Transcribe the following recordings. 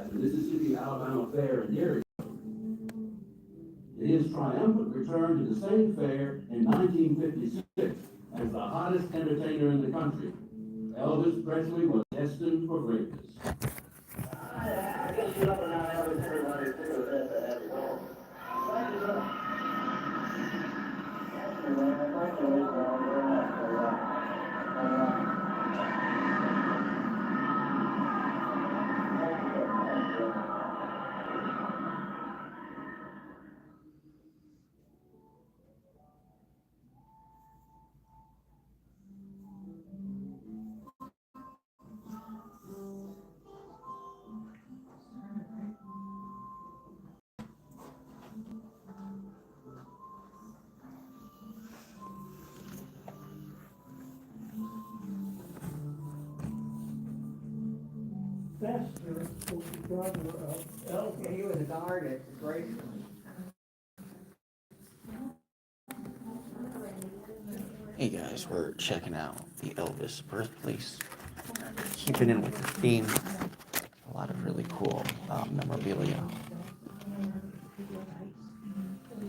at the Mississippi Alabama Fair in Erie. His triumphant return to the same fair in 1956 as the hottest entertainer in the country. Elvis Presley was destined for greatness. I guess you up and down Elvis, everybody too, that's a happy home. Thank you, sir. Thank you very much Pastor was the brother of Elvis. He was a guard at Graceland. Hey guys, we're checking out the Elvis Birthplace. Keeping in with the theme. A lot of really cool memorabilia.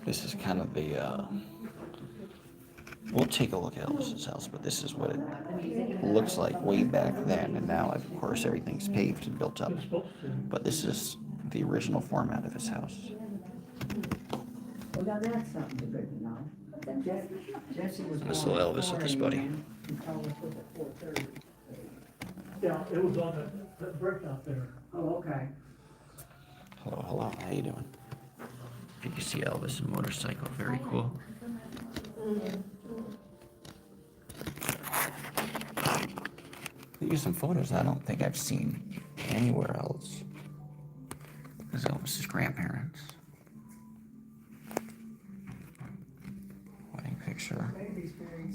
This is kind of the, we'll take a look at Elvis's house, but this is what it looks like way back then. And now, of course, everything's paved and built up. But this is the original format of his house. Well, now that's something good to know. Jesse was This little Elvis with his buddy. Yeah, it was on that brick out there. Oh, okay. Hello, how you doing? You can see Elvis and motorcycle, very cool. These are some photos I don't think I've seen anywhere else. There's Elvis's grandparents. Wedding picture.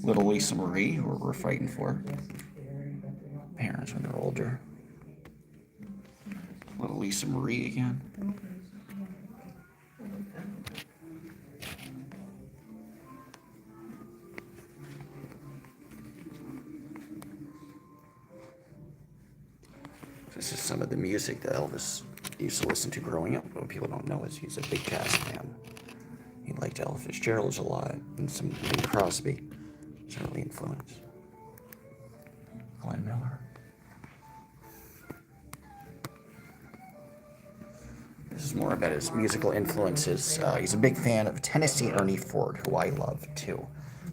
Little Lisa Marie, who we're fighting for. Parents when they're older. Little Lisa Marie again. This is some of the music that Elvis used to listen to growing up. What people don't know is he's a big jazz fan. He liked Ella Fitzgerald a lot, and some Bing Crosby. It's an early influence. Glenn Miller. This is more about his musical influences. He's a big fan of Tennessee Ernie Ford, who I love too.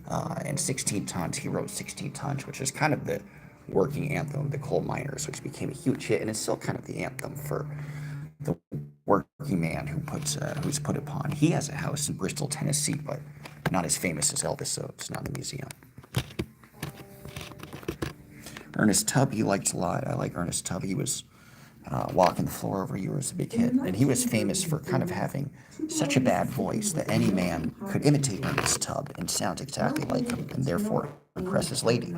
And 16 Tons, he wrote 16 Tons, which is kind of the working anthem of the coal miners, which became a huge hit, and it's still kind of the anthem for the working man who's put upon. He has a house in Bristol, Tennessee, but not as famous as Elvis, so it's not a museum. Ernest Tubb, he liked a lot. I like Ernest Tubb. He was walking the floor over you as a big hit, and he was famous for kind of having such a bad voice that any man could imitate Ernest Tubb and sound exactly like him, and therefore impress his lady.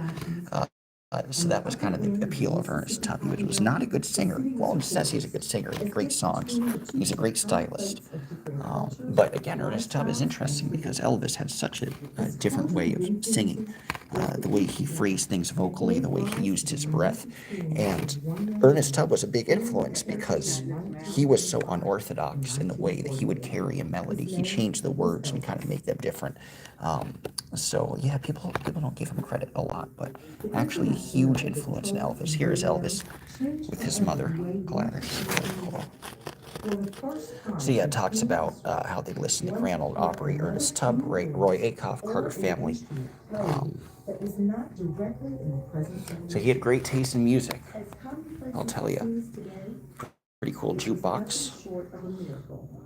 So that was kind of the appeal of Ernest Tubb. He was not a good singer. Well, says he's a good singer. He had great songs. He's a great stylist. But again, Ernest Tubb is interesting because Elvis had such a different way of singing. The way he phrased things vocally, the way he used his breath. And Ernest Tubb was a big influence because he was so unorthodox in the way that he would carry a melody. He changed the words and kind of make them different. So yeah, people don't give him credit a lot, but actually a huge influence in Elvis. Here's Elvis with his mother, Gladys. Cool. So yeah, it talks about how they listened to Grand Ole Opry, Ernest Tubb, Roy Acuff, Carter Family. So he had great taste in music, I'll tell you. Pretty cool jukebox.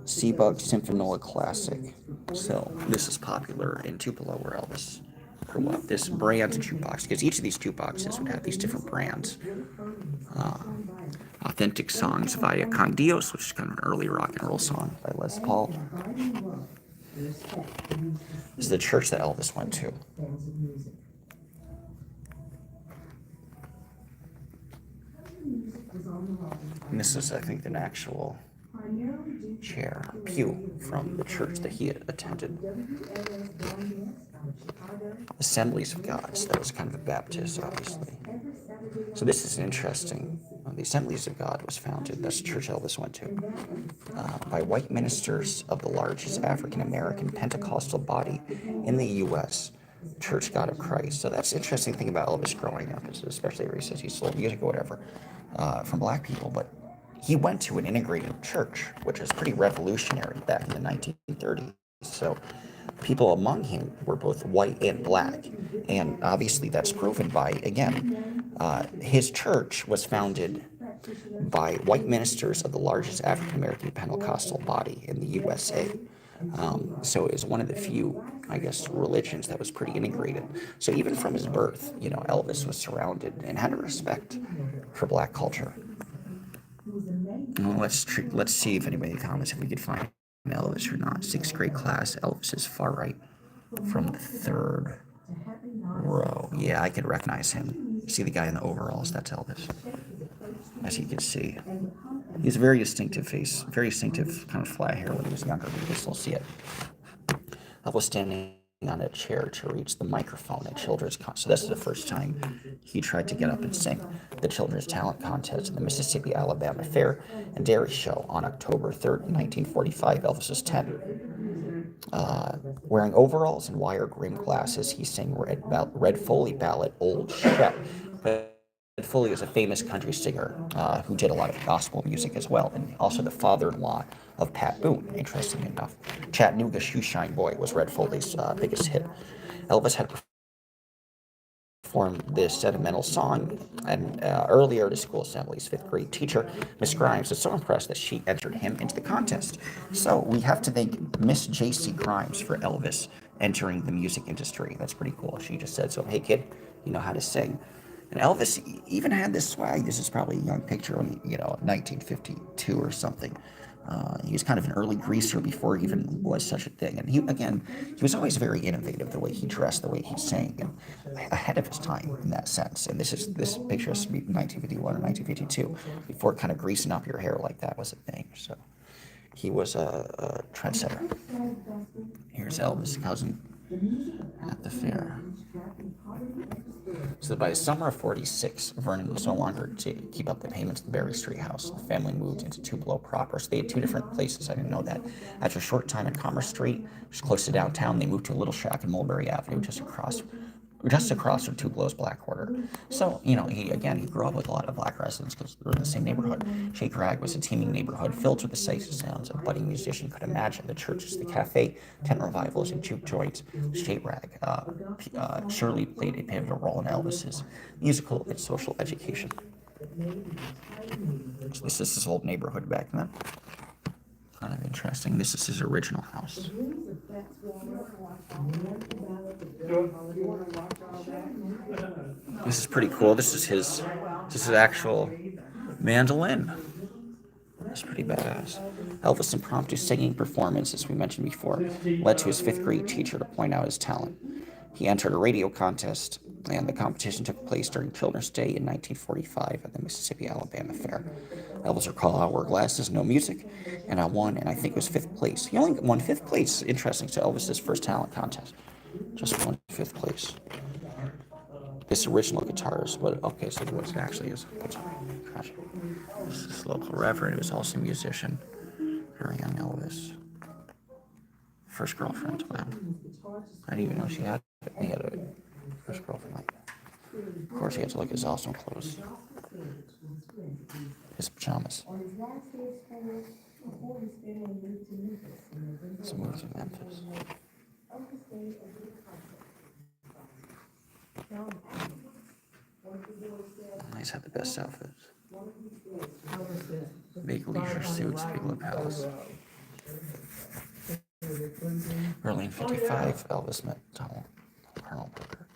Seabug Symphonilla Classic. So this is popular in Tupelo where Elvis grew up. This brand jukebox, because each of these jukeboxes would have these different brands. Authentic Songs via Con Dios, which is kind of an early rock and roll song by Les Paul. This is the church that Elvis went to. And this is, I think, an actual chair, pew from the church that he had attended. Assemblies of God, so that was kind of a Baptist, obviously. So this is interesting. the Assemblies of God was founded, that's the church Elvis went to, by white ministers of the largest African American Pentecostal body in the U.S., Church God of Christ. So that's the interesting thing about Elvis growing up, is especially where he says he sold music or whatever from black people, but he went to an integrated church, which was pretty revolutionary back in the 1930s. So people among him were both white and black. And obviously that's proven by, again, his church was founded by white ministers of the largest African American Pentecostal body in the USA. So it was one of the few, I guess, religions that was pretty integrated. So even from his birth, Elvis was surrounded and had a respect for black culture. Well, let's see if anybody comments if we could find Elvis or not. Sixth grade class. Elvis is far right from the third row. Yeah, I could recognize him. See the guy in the overalls? That's Elvis. As you can see, he has a very distinctive face, very distinctive kind of flat hair when he was younger. You can still see it. Elvis standing on a chair to reach the microphone at children's so this is the first time he tried to get up and sing the children's talent contest in the Mississippi Alabama Fair and Dairy Show on October 3rd, 1945. Elvis was 10. Wearing overalls and wire-rimmed glasses, he sang Red Foley ballad Old Shep. Red Foley was a famous country singer who did a lot of gospel music as well, and also the father-in-law of Pat Boone, interestingly enough. Chattanooga Shoeshine Boy was Red Foley's biggest hit. Elvis had performed this sentimental song, and earlier at his school assembly's fifth grade teacher, Miss Grimes, was so impressed that she entered him into the contest. So we have to thank Miss J.C. Grimes for Elvis entering the music industry. That's pretty cool. She just said, so, hey kid, you know how to sing. And Elvis even had this swag. This is probably a young picture when 1952 or something. He was kind of an early greaser before he even was such a thing. And he was always very innovative, the way he dressed, the way he sang, and ahead of his time in that sense. And this picture is 1951 or 1952, before kind of greasing up your hair like that was a thing. So he was a trendsetter. Here's Elvis' cousin at the fair. So by the summer of 46, Vernon was no longer to keep up the payments to the Berry Street house. The family moved into Tupelo proper. So they had two different places. I didn't know that. After a short time in Commerce Street, which is close to downtown, they moved to a little shack in Mulberry Avenue, just across from Tupelo's Black Quarter. So, he grew up with a lot of black residents because they're in the same neighborhood. Shake Rag was a teeming neighborhood filled with the sights and sounds a budding musician could imagine. The churches, the cafe, tent revivals, and juke joints. Shake Rag surely played a pivotal role in Elvis's musical and social education. So this is his old neighborhood back then. Kind of interesting. This is his original house. This is pretty cool. This is his actual mandolin. That's pretty badass. Elvis' impromptu singing performance, as we mentioned before, led to his fifth grade teacher to point out his talent. He entered a radio contest, and the competition took place during Children's Day in 1945 at the Mississippi Alabama Fair. Elvis recalled, I wore glasses, no music, and I won, and I think it was fifth place. He only won fifth place. Interesting. So Elvis' first talent contest just won fifth place. This original guitar is what, okay, so what it actually is. Gotcha. This local reverend was also a musician. Very young Elvis. First girlfriend, wow. I didn't even know she had it. He had a first girlfriend like that. Of course, he had to look at his awesome clothes. His pajamas. Let's move to Memphis. Nice, had the best outfits. Big leisure suits, big lapels. Early in 55, Elvis met Colonel Booker.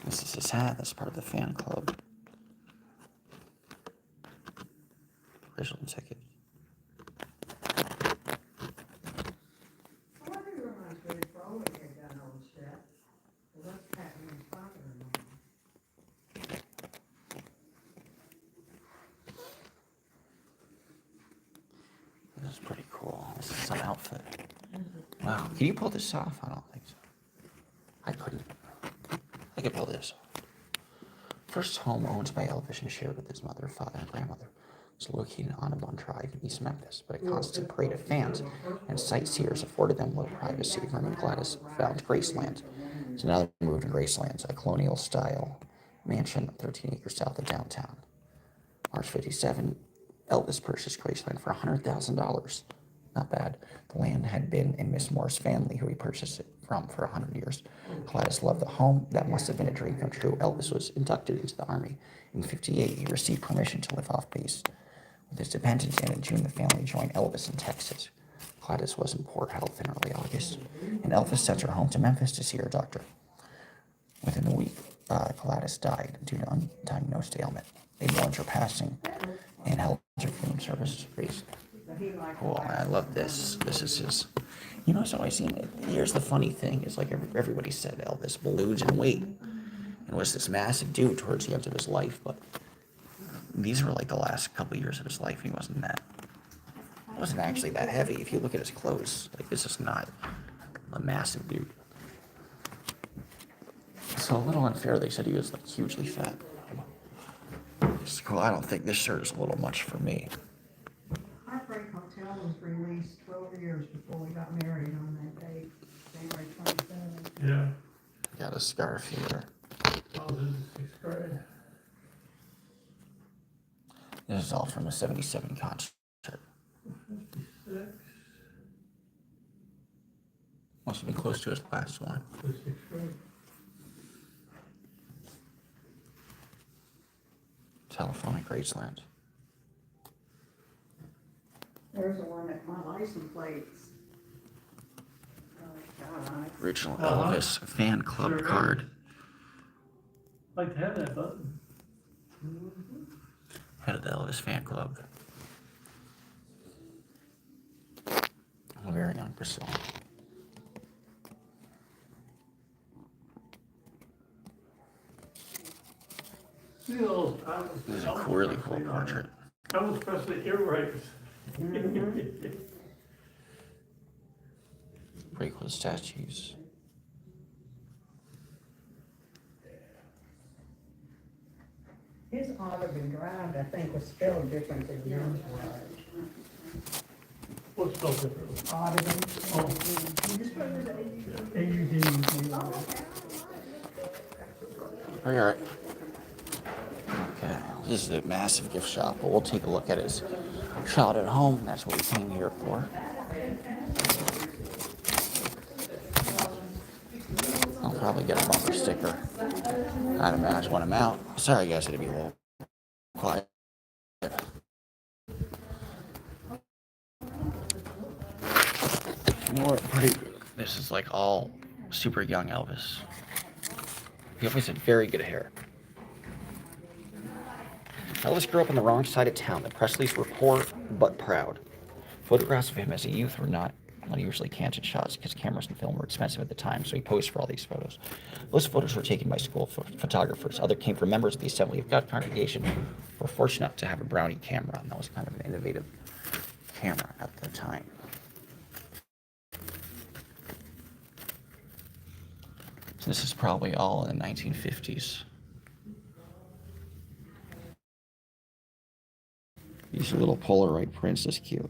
This is his hat. That's part of the fan club. Original ticket. This is pretty cool. This is some outfit. Wow. Can you pull this off? I don't think so. I couldn't. I could pull this off. First home owned by Elvis and shared with his mother, father, and grandmother was located in Audubon Drive in East Memphis, but a constant parade of fans and sightseers afforded them little privacy. Herman and Gladys found Graceland. So now they moved to Graceland, a colonial-style mansion 13 acres south of downtown. March 57, Elvis purchased Graceland for $100,000. Not bad. The land had been in Miss Moore's family, who he purchased it from for 100 years. Gladys loved the home. That must have been a dream come true. Elvis was inducted into the Army. In 58, he received permission to live off base with his dependents, and in June, the family joined Elvis in Texas. Gladys was in poor health in early August, and Elvis sent her home to Memphis to see her doctor. Within a week, Gladys died due to undiagnosed ailment. They mourned her passing and held her funeral service. Cool, I love this. This is his. You know, so I seen it. Here's the funny thing: is like everybody said Elvis ballooned in weight and was this massive dude towards the end of his life, but these were like the last couple of years of his life. He wasn't actually that heavy. If you look at his clothes, like this is not a massive dude. So a little unfair. They said he was like hugely fat. It's cool. I don't think this shirt is a little much for me. Heartbreak Hotel was released 12 years before we got married on that date, January 27th. Yeah. Got a scarf here. Oh, this is sixth grade. This is all from a 77 concert. 56. Must have been close to his last one. The sixth grade. Telephone at Graceland. There's the one that my license plates. Oh, God, Original Uh-huh. Elvis fan club Sure. card. I'd like to have that button. Head of the Elvis fan club. A very young Priscilla. Still, This is a really cool portrait. Elvis Presley earrings. Pretty cool statues. His Audubon Drive, I think, was spelled different than yours was. What's spelled different? Audubon. Oh. You just put it as A-U-D-U-D. Oh, you're right. Okay, this is a massive gift shop, but we'll take a look at his shot at home. That's what we came here for. I'll probably get a bumper sticker. I'd imagine when I'm out. Sorry, guys, it'd be a little quiet. More pretty. This is like all super young Elvis. He always had very good hair. Elvis grew up on the wrong side of town. The Presleys were poor but proud. Photographs of him as a youth were not unusually candid shots because cameras and film were expensive at the time, so he posed for all these photos. Most photos were taken by school photographers. Others came from members of the Assembly of God congregation who were fortunate to have a Brownie camera, and that was kind of an innovative camera at the time. So this is probably all in the 1950s. These are little Polaroid prints, that's cute.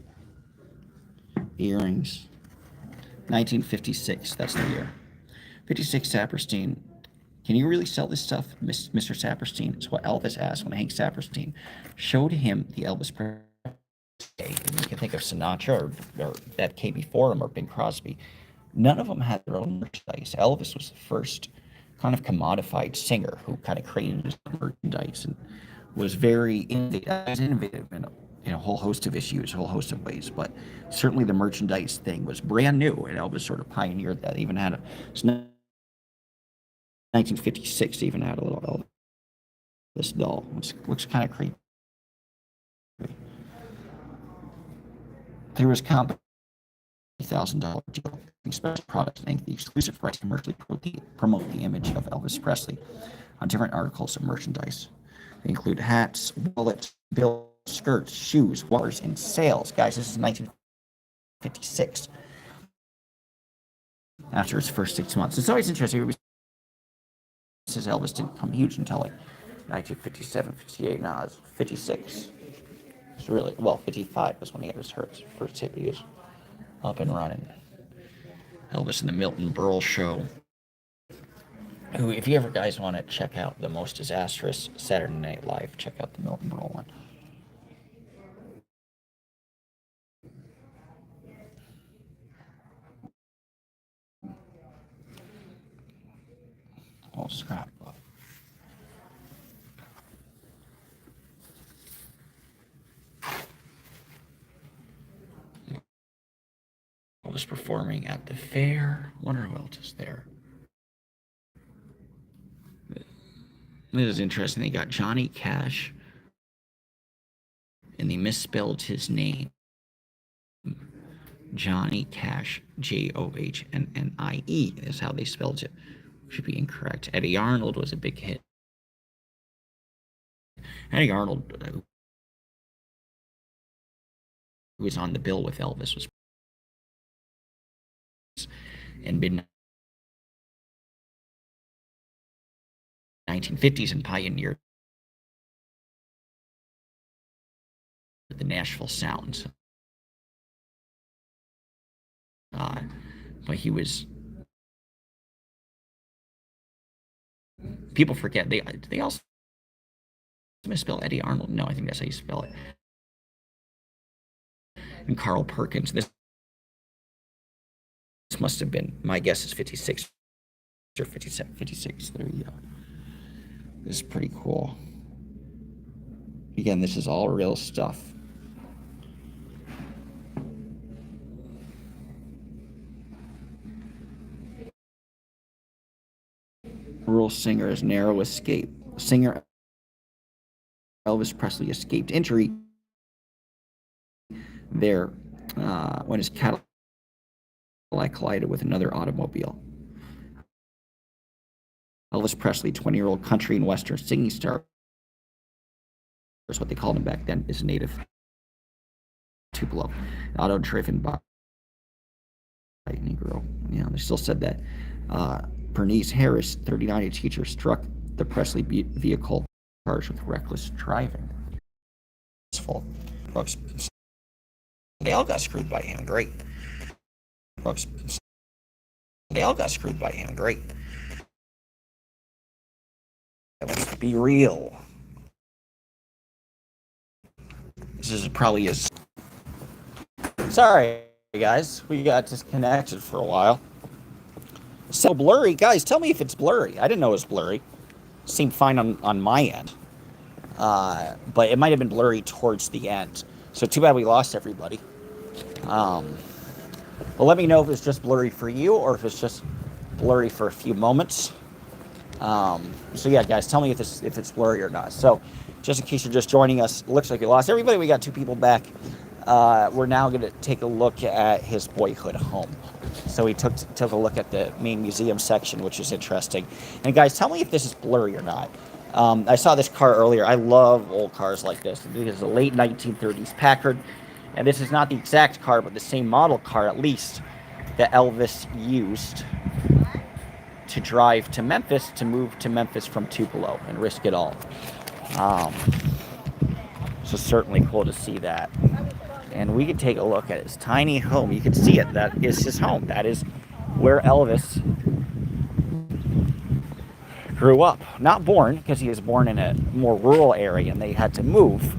Earrings. 1956, that's the year. 56 Saperstein. Can you really sell this stuff, Mr. Saperstein? Is what Elvis asked when Hank Saperstein showed him the Elvis Presley. You can think of Sinatra or that came before him, or Bing Crosby. None of them had their own merchandise. Elvis was the first kind of commodified singer who kind of created his merchandise and was very innovative in a whole host of issues, a whole host of ways. But certainly the merchandise thing was brand new, and Elvis sort of pioneered that. Even had 1956 even had a little Elvis doll, which looks kind of creepy. There was $1,000 deal. Special products thank the exclusive rights to commercially promote the image of Elvis Presley on different articles of merchandise. They include hats, wallets, bills, skirts, shoes, wallets, and sales. Guys, this is 1956. After his first 6 months. It's always interesting. Everybody says Elvis didn't become huge until like 1957, 58, no, it's 56. It's really, well, 55 was when he had his first hit. He was up and running. Elvis and the Milton Berle Show. Who, if you ever guys want to check out the most disastrous Saturday Night Live, check out the Milton Berle one. Oh, scrapbook. Elvis performing at the fair. Wonder who else is there. This is interesting. They got Johnny Cash, and they misspelled his name. Johnny Cash, Johnnnie is how they spelled it. Should be incorrect. Eddie Arnold was a big hit. Eddie Arnold, who was on the bill with Elvis, was in mid-1950s and pioneered the Nashville sounds. But he was. People forget they also misspell Eddie Arnold. No, I think that's how you spell it. And Carl Perkins. This must have been, my guess is 56 or 57, 56. There you go. This is pretty cool. Again, this is all real stuff. Rural singer's narrow escape. Singer Elvis Presley escaped injury there when his Cadillac collided with another automobile. Elvis Presley, 20-year-old country and western singing star, is what they called him back then, is native Tupelo, auto driven by Negro. You know, they still said that. Bernice Harris, 39, a teacher, struck the Presley vehicle charged with reckless driving. Brooks, they all got screwed by him. Great. Brooks, they all got screwed by him. Great. Let's be real. This is probably his. Sorry, guys, we got disconnected for a while. So blurry, guys. Tell me if it's blurry. I didn't know it was blurry. Seemed fine on my end, but it might have been blurry towards the end. So too bad we lost everybody. But let me know if it's just blurry for you or if it's just blurry for a few moments. So yeah, guys, tell me if it's blurry or not. So just in case you're just joining us, it looks like we lost everybody. We got 2 people back. We're now going to take a look at his boyhood home. So we took a look at the main museum section, which is interesting. And guys, tell me if this is blurry or not. I saw this car earlier. I love old cars like this. This is a late 1930s Packard. And this is not the exact car, but the same model car, at least, that Elvis used to drive to Memphis, to move to Memphis from Tupelo and risk it all. So certainly cool to see that. And we can take a look at his tiny home. You can see it. That is his home. That is where Elvis grew up. Not born, because he was born in a more rural area and they had to move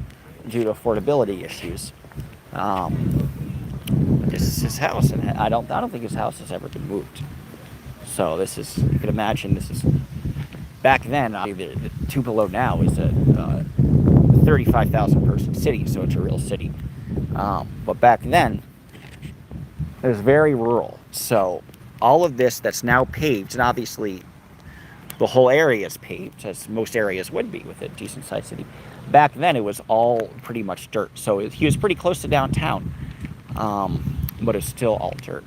due to affordability issues. But this is his house, and I don't think his house has ever been moved. So this is, you can imagine, this is back then. The Tupelo now is a 35,000 person city, so it's a real city. But back then, it was very rural. So all of this that's now paved, and obviously the whole area is paved, as most areas would be with a decent-sized city. Back then, it was all pretty much dirt. So he was pretty close to downtown, but it's still all dirt.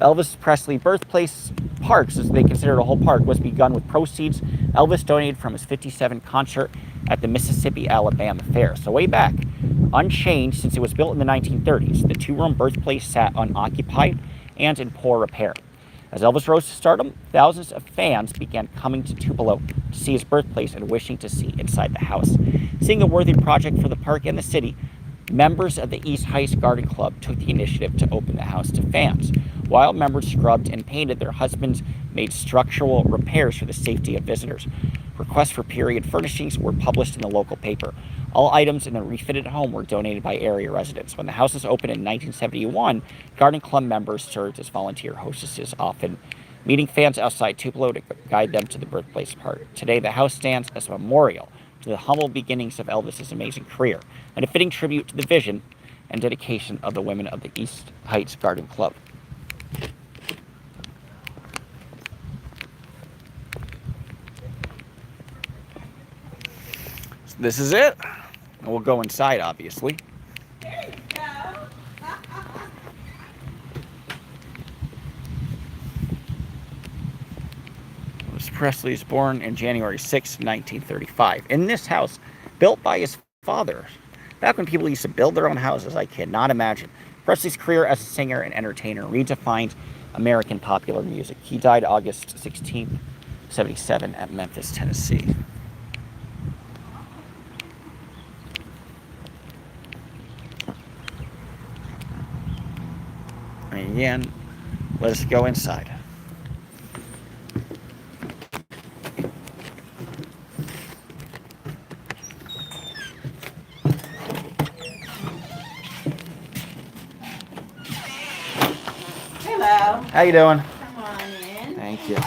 Elvis Presley Birthplace Parks, as they considered a whole park, was begun with proceeds Elvis donated from his 57 concert at the Mississippi-Alabama Fair. So way back, unchanged since it was built in the 1930s, the 2-room Birthplace sat unoccupied and in poor repair. As Elvis rose to stardom, thousands of fans began coming to Tupelo to see his birthplace and wishing to see inside the house. Seeing a worthy project for the park and the city, members of the East Heights Garden Club took the initiative to open the house to fans. While members scrubbed and painted, their husbands made structural repairs for the safety of visitors. Requests for period furnishings were published in the local paper. All items in the refitted home were donated by area residents. When the house was opened in 1971, Garden Club members served as volunteer hostesses, often meeting fans outside Tupelo to guide them to the Birthplace Park. Today, the house stands as a memorial to the humble beginnings of Elvis's amazing career, and a fitting tribute to the vision and dedication of the women of the East Heights Garden Club. So this is it. And we'll go inside, obviously. There you go. Elvis Presley was born in January 6, 1935, in this house, built by his father. Back when people used to build their own houses, I cannot imagine. Presley's career as a singer and entertainer redefined American popular music. He died August 16, 1977 at Memphis, Tennessee. And again, let us go inside. Hello. How you doing? Come on in. Thank you.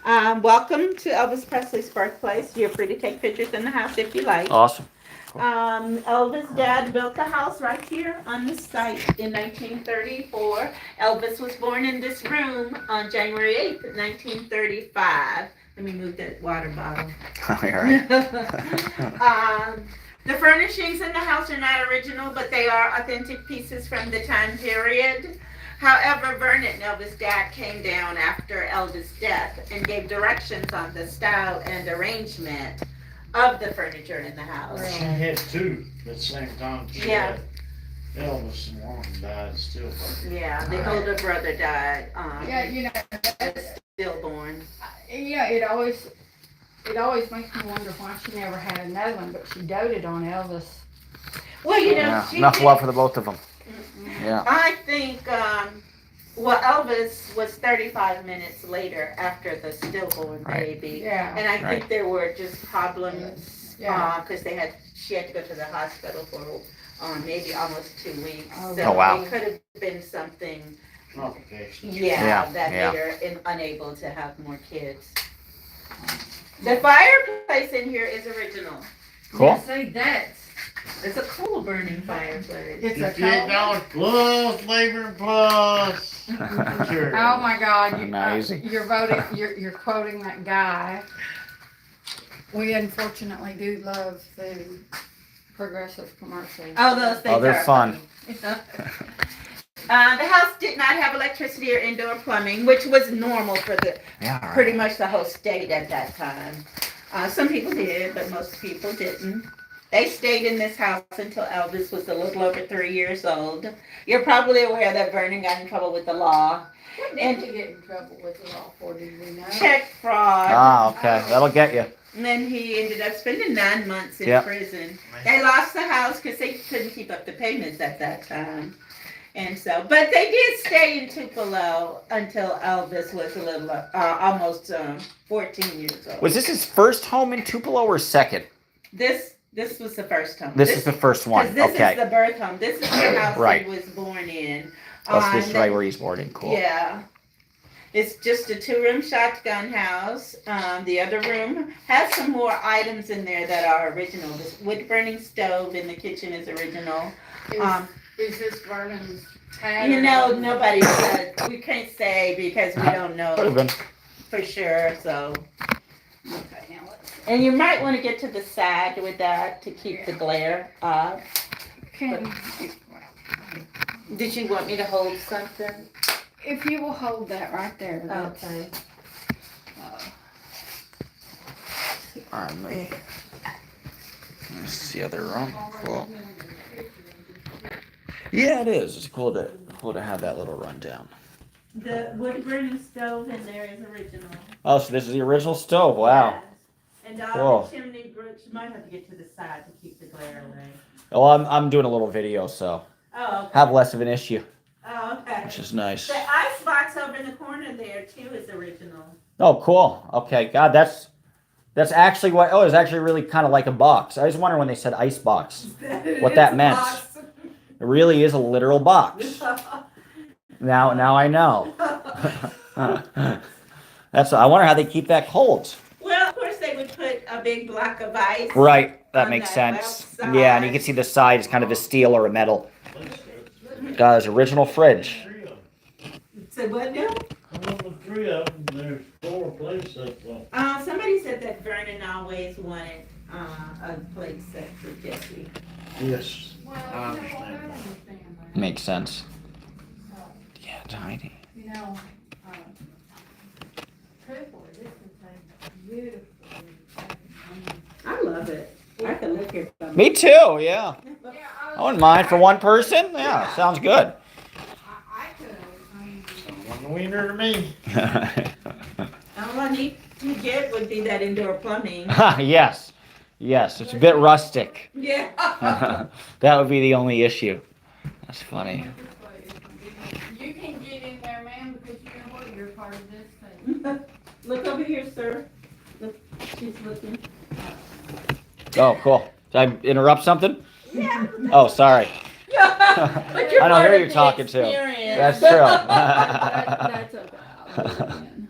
Okay. Welcome to Elvis Presley's birthplace. You're free to take pictures in the house if you like. Awesome. Elvis' dad built the house right here on this site in 1934. Elvis was born in this room on January 8th, 1935. Let me move that water bottle. All right. The furnishings in the house are not original, but they are authentic pieces from the time period. However, Vernon, Elvis' dad, came down after Elvis' death and gave directions on the style and arrangement of the furniture in the house. She had two at the same time. She Yeah. had Elvis and one died still. Yeah, the older brother died, Yeah, you know, that's, stillborn. yeah, it always makes me wonder why she never had another one, but she doted on Elvis. Well, you know, Yeah, she enough did- love for the both of them. Yeah. I think, well, Elvis was 35 minutes later after the stillborn Right. baby. Yeah, And I think Right. there were just problems, Yeah. because she had to go to the hospital for maybe almost 2 weeks. Oh, So wow. it could have been something, Complications. Yeah, that yeah. made her unable to have more kids. The fireplace in here is original. Cool. See, It's a coal burning fireplace. it's a $58 plus labor plus. Sure. Oh my God! Amazing. You're voting. You're quoting that guy. We unfortunately do love the progressive commercials. Oh, those things Oh, they're are fun. The house did not have electricity or indoor plumbing, which was normal for the Yeah. Right. pretty much the whole state at that time. Some people did, but most people didn't. They stayed in this house until Elvis was a little over 3 years old. You're probably aware that Vernon got in trouble with the law. What did he get in trouble with the law for? Did we know? Check fraud. Ah, okay. That'll get you. And then he ended up spending 9 months in Yep. prison. They lost the house because they couldn't keep up the payments at that time. And so, but they did stay in Tupelo until Elvis was a little, almost 14 years old. Was this his first home in Tupelo or second? This was the first home. This is the first one. 'cause this Okay. is the birth home. This is the house Right. he was born in. That's this And right then- where he's born in. Cool. Yeah. It's just a 2-room shotgun house. The other room has some more items in there that are original. This wood burning stove in the kitchen is original. Is this Vernon's pad? You or know, something? nobody said, we can't say because we don't Could have know been. for sure, so. Okay, now let's. And you might want to get to the side with that to keep the glare off. Can, Did you want me to hold something? if you will hold that right there. that's, Okay. All right, me. This is the other room. Cool. Yeah, it is. It's cool to have that little rundown. The wood burning stove in there is original. Oh, so this is the original stove. Wow. Yes. And all Cool. the chimney bricks, you might have to get to the side to keep the glare away. Well, I'm doing a little video, so Oh, okay. have less of an issue, Oh, okay. which is nice. The ice box over in the corner there too is original. Oh, cool. Okay, God, that's actually what. Oh, it's actually really kind of like a box. I was wondering when they said ice box, what that meant. It really is a literal box. Now I know. That's. I wonder how they keep that cold. Well, of course they would put a big block of ice. Right. That On makes that sense. left Yeah, and you side. can see the side is kind of a steel or a metal. God, it's original fridge. So what now? Well, the three of them, there's 4 places. Somebody said that Vernon always wanted a plate set for Jesse. Yes. Well, I you know what, I understand. understand that. Makes sense. Uh, Yeah, tiny. You know, truthfully, this is a beautiful. I love it. I could live here. someday. Me too. Yeah. Yeah, I wouldn't mind for one person. Yeah, sounds good. I could, I mean. One wiener to me. All I need to get would be that indoor plumbing. Yes. Yes, it's a bit rustic. Yeah. That would be the only issue. That's funny. You can get in there, man, because you know what, you're part of this thing. Look over here, sir. Look, she's looking. Oh, cool. Did I interrupt something? Yeah. Oh, sorry. But I know part who of you're the talking to. experience. That's true. That's okay. I'll do it again.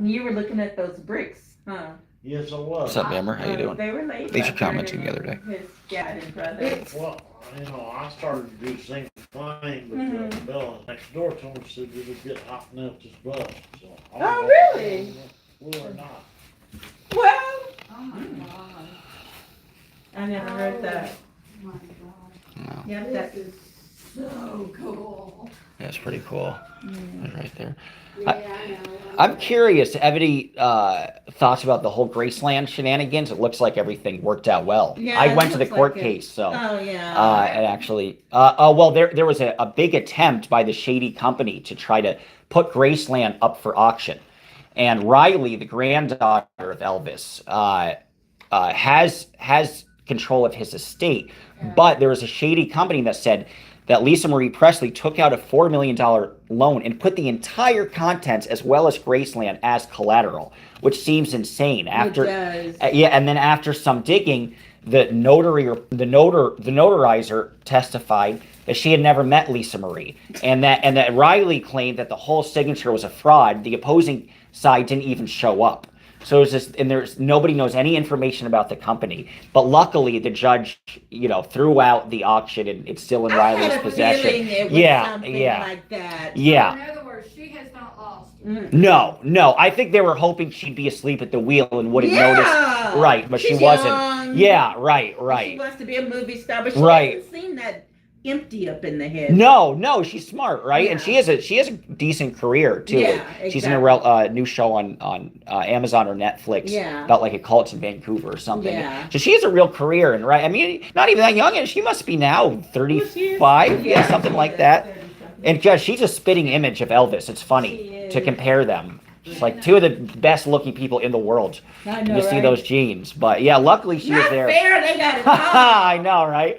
You were looking at those bricks, huh? Yes, I was. What's up, Amber? How you doing? They were late. Thanks for commenting the other day. His dad and brother. Well, you know, I started to do the same thing, but the Bella next door told me, said it would get hot enough to bust, so. I don't Oh, know really? if it will or not. Well, Oh my God. I never heard that. Oh my God. No. Yeah, This that. is so cool. That's pretty cool. That's right there. Yeah, I know. I'm curious, have any thoughts about the whole Graceland shenanigans? It looks like everything worked out well. Yeah, I it went to the looks court like it. case, so. Oh, yeah. And actually, well, there was a big attempt by the shady company to try to put Graceland up for auction. And Riley, the granddaughter of Elvis, has control of his estate. But there was a shady company that said that Lisa Marie Presley took out a $4 million loan and put the entire contents as well as Graceland as collateral, which seems insane. After, It does. yeah, and then after some digging, the notarizer testified that she had never met Lisa Marie, and that Riley claimed that the whole signature was a fraud. The opposing side didn't even show up. So it's just, and there's nobody knows any information about the company. But luckily, the judge, threw out the auction, and it's still in I Riley's had a possession. feeling it was something like that. Yeah. In other words, she has not lost. No. I think they were hoping she'd be asleep at the wheel and wouldn't notice. Right, but she She's wasn't. young. Yeah, right. She wants to be a movie star, but she Right. hasn't seen that empty up in the head. No, she's smart, right? And Yeah. she has a decent career too. Yeah, She's in a new show on Amazon or Netflix Yeah. about like a cult in Vancouver or something. Yeah. So she has a real career, and right, I mean, not even that young, and she must be now 35, yeah, something like that. And just she's a spitting image of Elvis. It's funny She to is. compare them. It's like two of the best looking people in the world. I And know, you see right? those genes, but yeah, luckily she was Not there. fair, they got it I know, right?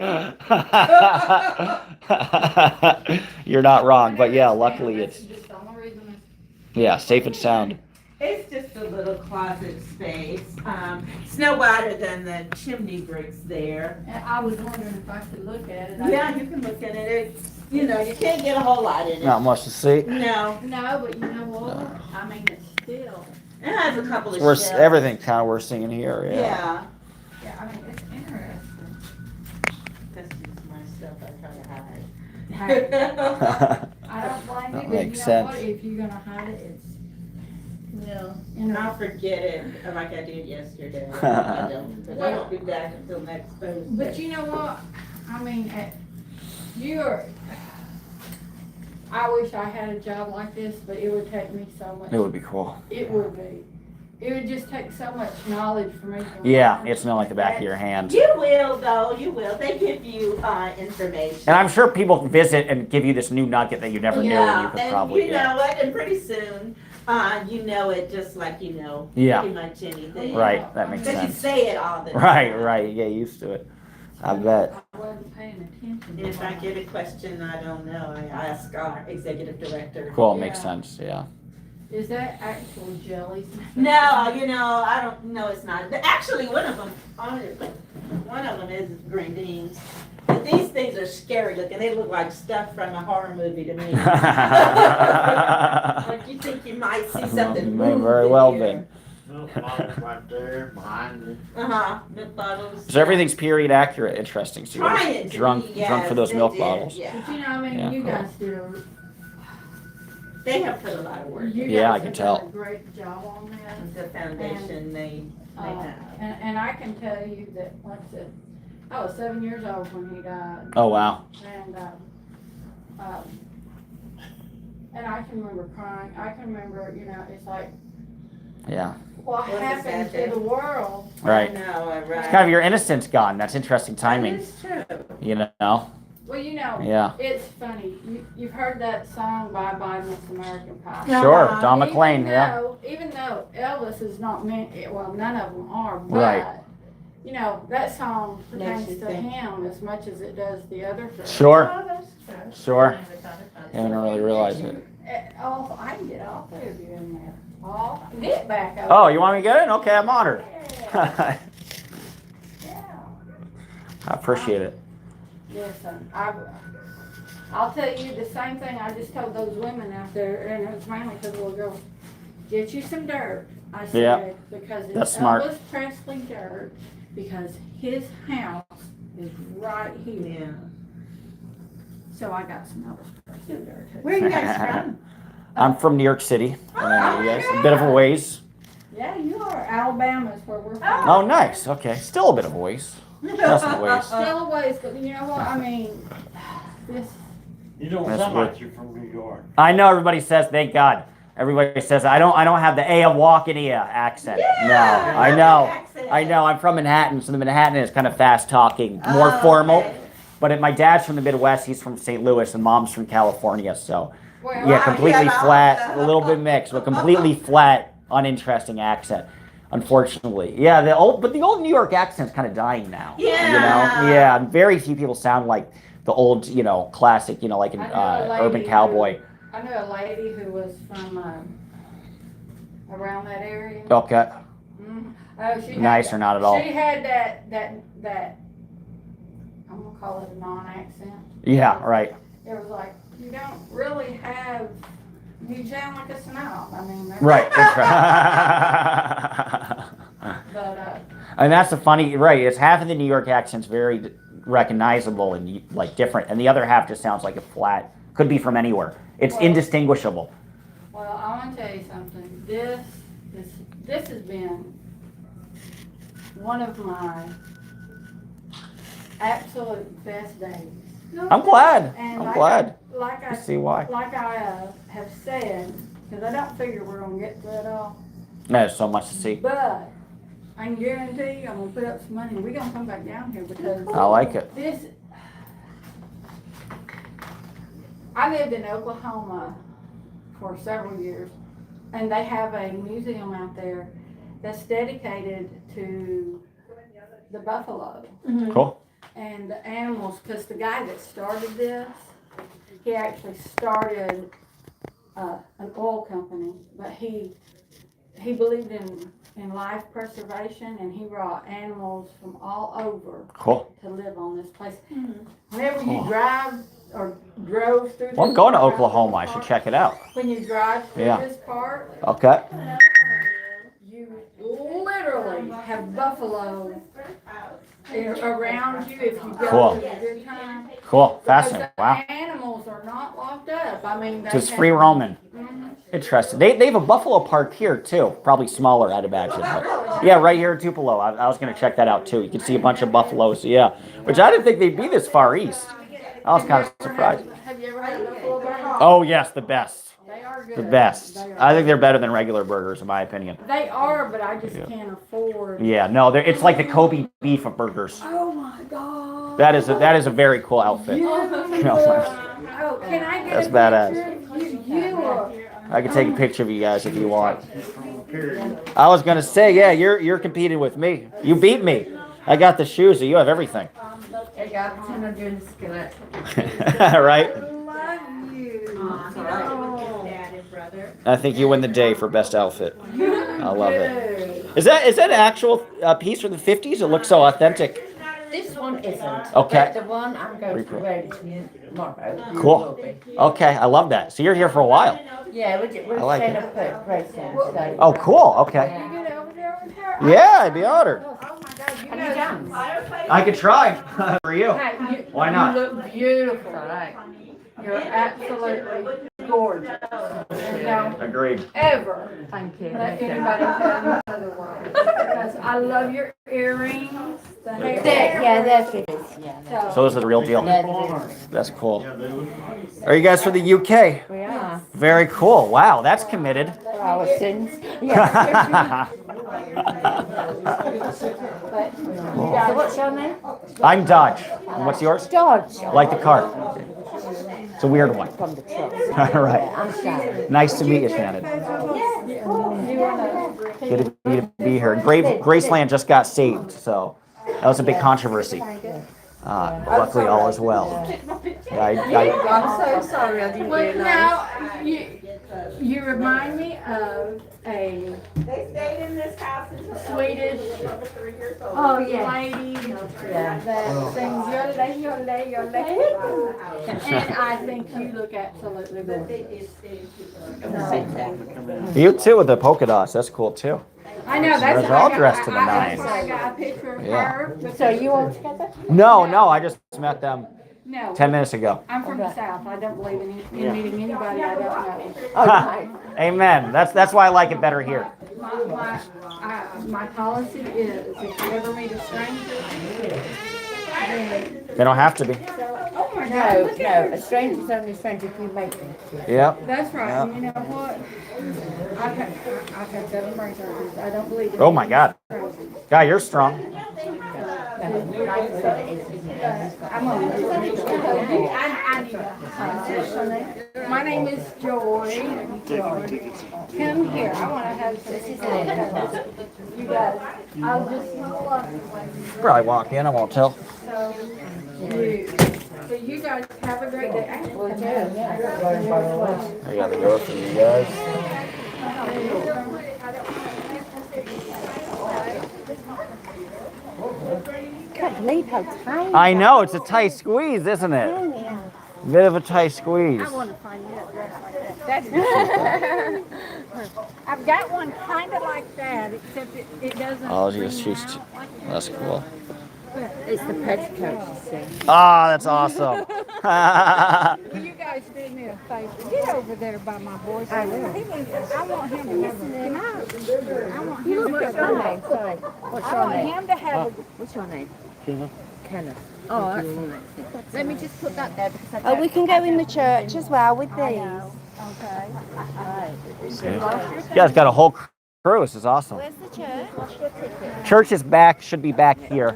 You're not wrong, but yeah, luckily That's it's just the only reason safe and sound. It's just a little closet space. It's no wider than the chimney bricks there. And I was wondering if I could look at it. Yeah, you can look at it. It's, you can't get a whole lot in it. Not much to see. No, No, but you know what? I mean, it's still. it has a couple of We're shelves. everything kind of we're seeing here. Yeah. Yeah. Yeah, I mean, it's interesting. That's just my stuff I try to Hey, hide. I don't blame That you, but makes you know what? sense. If you're gonna hide it, it's, Well, you know. I'll forget it like I did yesterday. I don't, but I won't be back until next Thursday. But you know what? I mean, I wish I had a job like this, but it would take me so much. It would be cool. It would be. it would just take so much knowledge for me to Yeah, learn. it's not like the back of your hand. You will though, you will. They give you information. And I'm sure people visit and give you this new nugget that you never knew, and you could and probably you know what? And pretty soon, you know it just like you know Yeah. pretty much anything. Right, that makes Because you sense. say it all the time. Right, you get used to it. I bet. I wasn't paying attention. And if I get a question I don't know, I ask our executive director. Cool, Yeah. makes sense, yeah. Is that actual jellies? No, you know, I don't know. It's not. Actually, one of them is green beans. But these things are scary looking. They look like stuff from a horror movie to me. Like you think you might see something May move very in well here. be. Milk bottles right there behind you. Milk bottles. So everything's period accurate, interesting. So Trying you're to drunk, be, drunk for yes, those they milk did, bottles. Yeah. But you know, I mean, Yeah, you cool. guys do. They have put a lot of work. You Yeah, I guys can have tell. done a great job on this. The foundation they have. And I can tell you that, like I said, I was 7 years old when he died. Oh, wow. And, and I can remember crying. I can remember, you know, it's like, Yeah. what Was it happened sad to day? the world? Right. No, right. It's kind of your innocence gone. That's interesting timing, That is true. you know? Well, you know, Yeah. it's funny. You've heard that song, Bye Bye Miss American Pie. No. Sure, Uh-huh. Don McLean, yeah. Even though Elvis is not meant, well, none of them are, but, Right. you know, that song Makes pertains you to think. him as much as it does the other three. Sure, Oh, that's true. sure. I never thought about I didn't that. really realize it. Oh, I can get all three of you in there. All, get back over. Oh, you want me to get in? Okay, I'm honored. Yeah. I appreciate it. Listen, I'll tell you the same thing I just told those women out there, and it was mainly because we'll go, get you some dirt. I said, Yeah. because That's it's smart. Elvis Presley dirt, because his house is right here. Yeah. So I got some Elvis Presley dirt. too. Where are you guys from? I'm from New York City. Oh, Yes, a bit of a ways. Yeah, you are. Alabama's where we're from. Oh, nice. Okay, still a bit of a ways. Just a ways. Still a ways, but you know what? I mean, this. You don't That's sound weird. like you're from New York. I know everybody says, thank God. Everybody says I don't have the Walkenia accent. No, I know. Accent. I know. I'm from Manhattan, so the Manhattan is kind of fast talking, more Oh, formal. okay. But my dad's from the Midwest. He's from St. Louis, and mom's from California. So Well, yeah, completely yeah, flat, a little bit mixed, but completely flat, uninteresting accent. Unfortunately, yeah. The old New York accent's kind of dying now. You Yeah. know, yeah. Very few people sound like the old, classic, like an I know a lady urban cowboy. I know a lady who was from around that area. Okay, Mhm. Oh, she nice had, or not at all? She had that. I'm gonna call it a non-accent. Yeah, right. It was like you don't really have. You sound like a snob. I mean, that's- Right. That's right. But And that's the funny, right? It's half of the New York accent's very recognizable and like different, and the other half just sounds like a flat. Could be from anywhere. It's Well- indistinguishable. well, I want to tell you something. This has been one of my absolute best days. I'm glad. And I'm like glad. Like I I see why. have said, because I don't figure we're gonna get through it all. There's so much to see. But I can guarantee you, I'm gonna put up some money. We're gonna come back down here because I like it. I lived in Oklahoma for several years, and they have a museum out there that's dedicated to the buffalo Cool. and the animals. Because the guy that started this, he actually started an oil company, but he believed in life preservation, and he brought animals from all over Cool. to live on this place. Whenever you drive or drove through Well, I'm this going to part- Oklahoma. I should check it out. When you drive through Yeah. this part, Okay. you literally have buffalo around you if you go Cool. at a good time. Cool. Because Fascinating. the Wow. animals are not locked up. I mean, they So it's have- free roaming. Mhm. Interesting. They have a buffalo park here too. Probably smaller, I'd imagine. But yeah, right here in Tupelo. I was going to check that out too. You can see a bunch of buffaloes. Yeah, which I didn't think they'd be this far east. I was kind of surprised. Have you ever had buffalo burger? Oh yes, the best. They are good. The best. They are. I think they're better than regular burgers, in my opinion. They are, but I just can't afford. Yeah, no, it's like the Kobe beef of burgers. Oh my God. That is a very cool outfit. Oh, can I get That's a badass. picture? You are. I can take a picture of you guys if you want. I was gonna say, yeah, you're competing with me. You beat me. I got the shoes, so you have everything. I got pretend doing the skillet. Right? Love you. I think you win the day for best outfit. I love it. Is that an actual piece from the 50s? It looks so authentic. This one isn't. Okay. But the one I'm going to wear tomorrow. Cool. will be. Okay, I love that. So you're here for a while. Yeah, we're I like staying it. up at Graceland. So. Oh, cool. Okay. Get over there with her. Yeah, I'd be honored. Oh my God, you Can you know. dance? I could try for you. Hey, Why not? You look beautiful. Alright. You're absolutely gorgeous. Don't Agreed. ever Thank you. let anybody tell you otherwise. Because I love your earrings, the hair. Yeah, that's it. Yeah. So this is the real deal. Yeah, That's cool. Are you guys from the UK? we are. Very cool. Wow, that's committed. For our sins. Yeah. So what's your name? I'm Dodge. And what's yours? Dodge. Like the car. It's a weird one. From the truck. All right. I'm Shannon. Nice to meet you, Shannon. Good to be here. Graceland just got saved, so that was a big controversy. Luckily, all is well. I'm so sorry I didn't Well, realize. now, you remind me of a They stayed in this house until Swedish over 3 years old. lady Yeah. that sings yodel, yodel, yodel. And I think you look absolutely gorgeous. You too with the polka dots. That's cool too. I know, that's. They're all dressed to the I nines. got a picture of Yeah. her. So you all together? No, I just met them No, 10 minutes ago. I'm from the South. I don't believe in meeting anybody I don't know. Oh, right. Amen. That's why I like it better here. My policy is if you ever meet a stranger, then, They don't have to be. oh my God, No, look at her. a stranger's only a stranger if you make them. Yep. That's right, Yeah. and you know what? I've had 7 brain surgeries, I don't believe in. Oh my God. God, you're strong. I'm on my name is Joy. Come here, I wanna have some. You guys, I'll just, Probably walk in. I won't tell. so you guys have a great day. I got the door for you guys. Can't believe how tiny. I know it's a tight squeeze, isn't it? Bit of a tight squeeze. I've got one kinda like that, except it doesn't. Oh, she's that's cool. It's the petticoat, you see. Ah, that's awesome. Will you guys do me a favor? Get over there by my boyfriend. I want him to have a, I want him to What's have your a, name? Sorry. What's I your want name? him to have a, What's your name? Kenneth. Kenneth. Oh, that's nice. Let me just put that there because I Oh, don't. we can go in the church as well with these. okay. You guys got a whole crew. This is awesome. Where's the church? Church is back. Should be back here,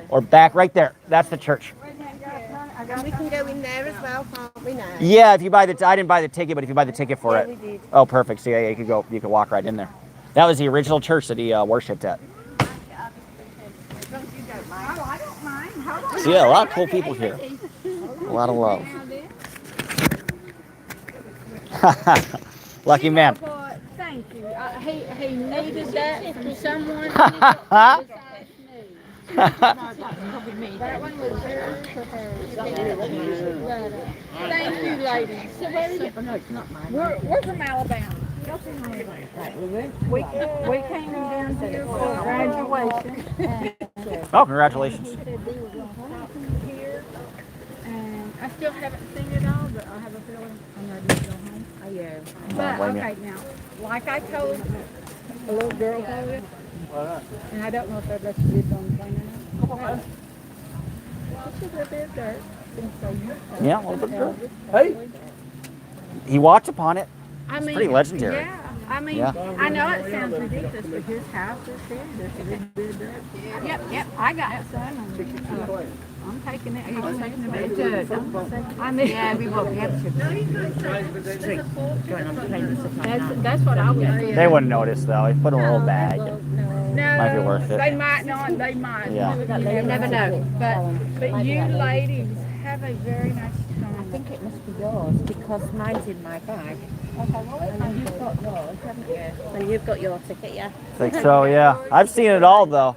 or back right there. That's the church. And we can go in there as well, can't we now? Yeah, if you buy I didn't buy the ticket, but if you buy the ticket for Yeah, it. we did. Oh, perfect. So yeah, you could go. You could walk right in there. That was the original church that he worshipped at. Oh, I don't mind. Hold on. So yeah, a lot of cool people here. A lot of love. Lucky man. Well, thank you. He needed that from someone. That one was yours for her. Thank you, ladies. So where are you? No, it's not mine. We're from Alabama. We came down here for graduation. Oh, congratulations. Here, and I still haven't seen it all, but I have a feeling I'm ready to go home. Oh, yeah. But, blame you. okay, now, like I told a little girl about it, and I don't know if they'd let you live on the plane or not. This is a bit of dirt. Yeah, a little bit of dirt. Hey. He walked upon it. I It's mean, pretty legendary. Yeah, I mean, Yeah. I know it sounds ridiculous, but his house is here. There's a big bed there. Yep, I got some. I'm taking it. I'm taking it back to it. I mean, Yeah, we won't get to going on planes. that's what I would do. They wouldn't notice though. You put in a little bag. No, Might be worth it. They might not. They might. Yeah. You never know. But you ladies have a very nice I time. think it must be yours because mine's in my bag. And you've got yours, haven't you? And you've got your ticket, yeah? I think so, yeah. I've seen it all though.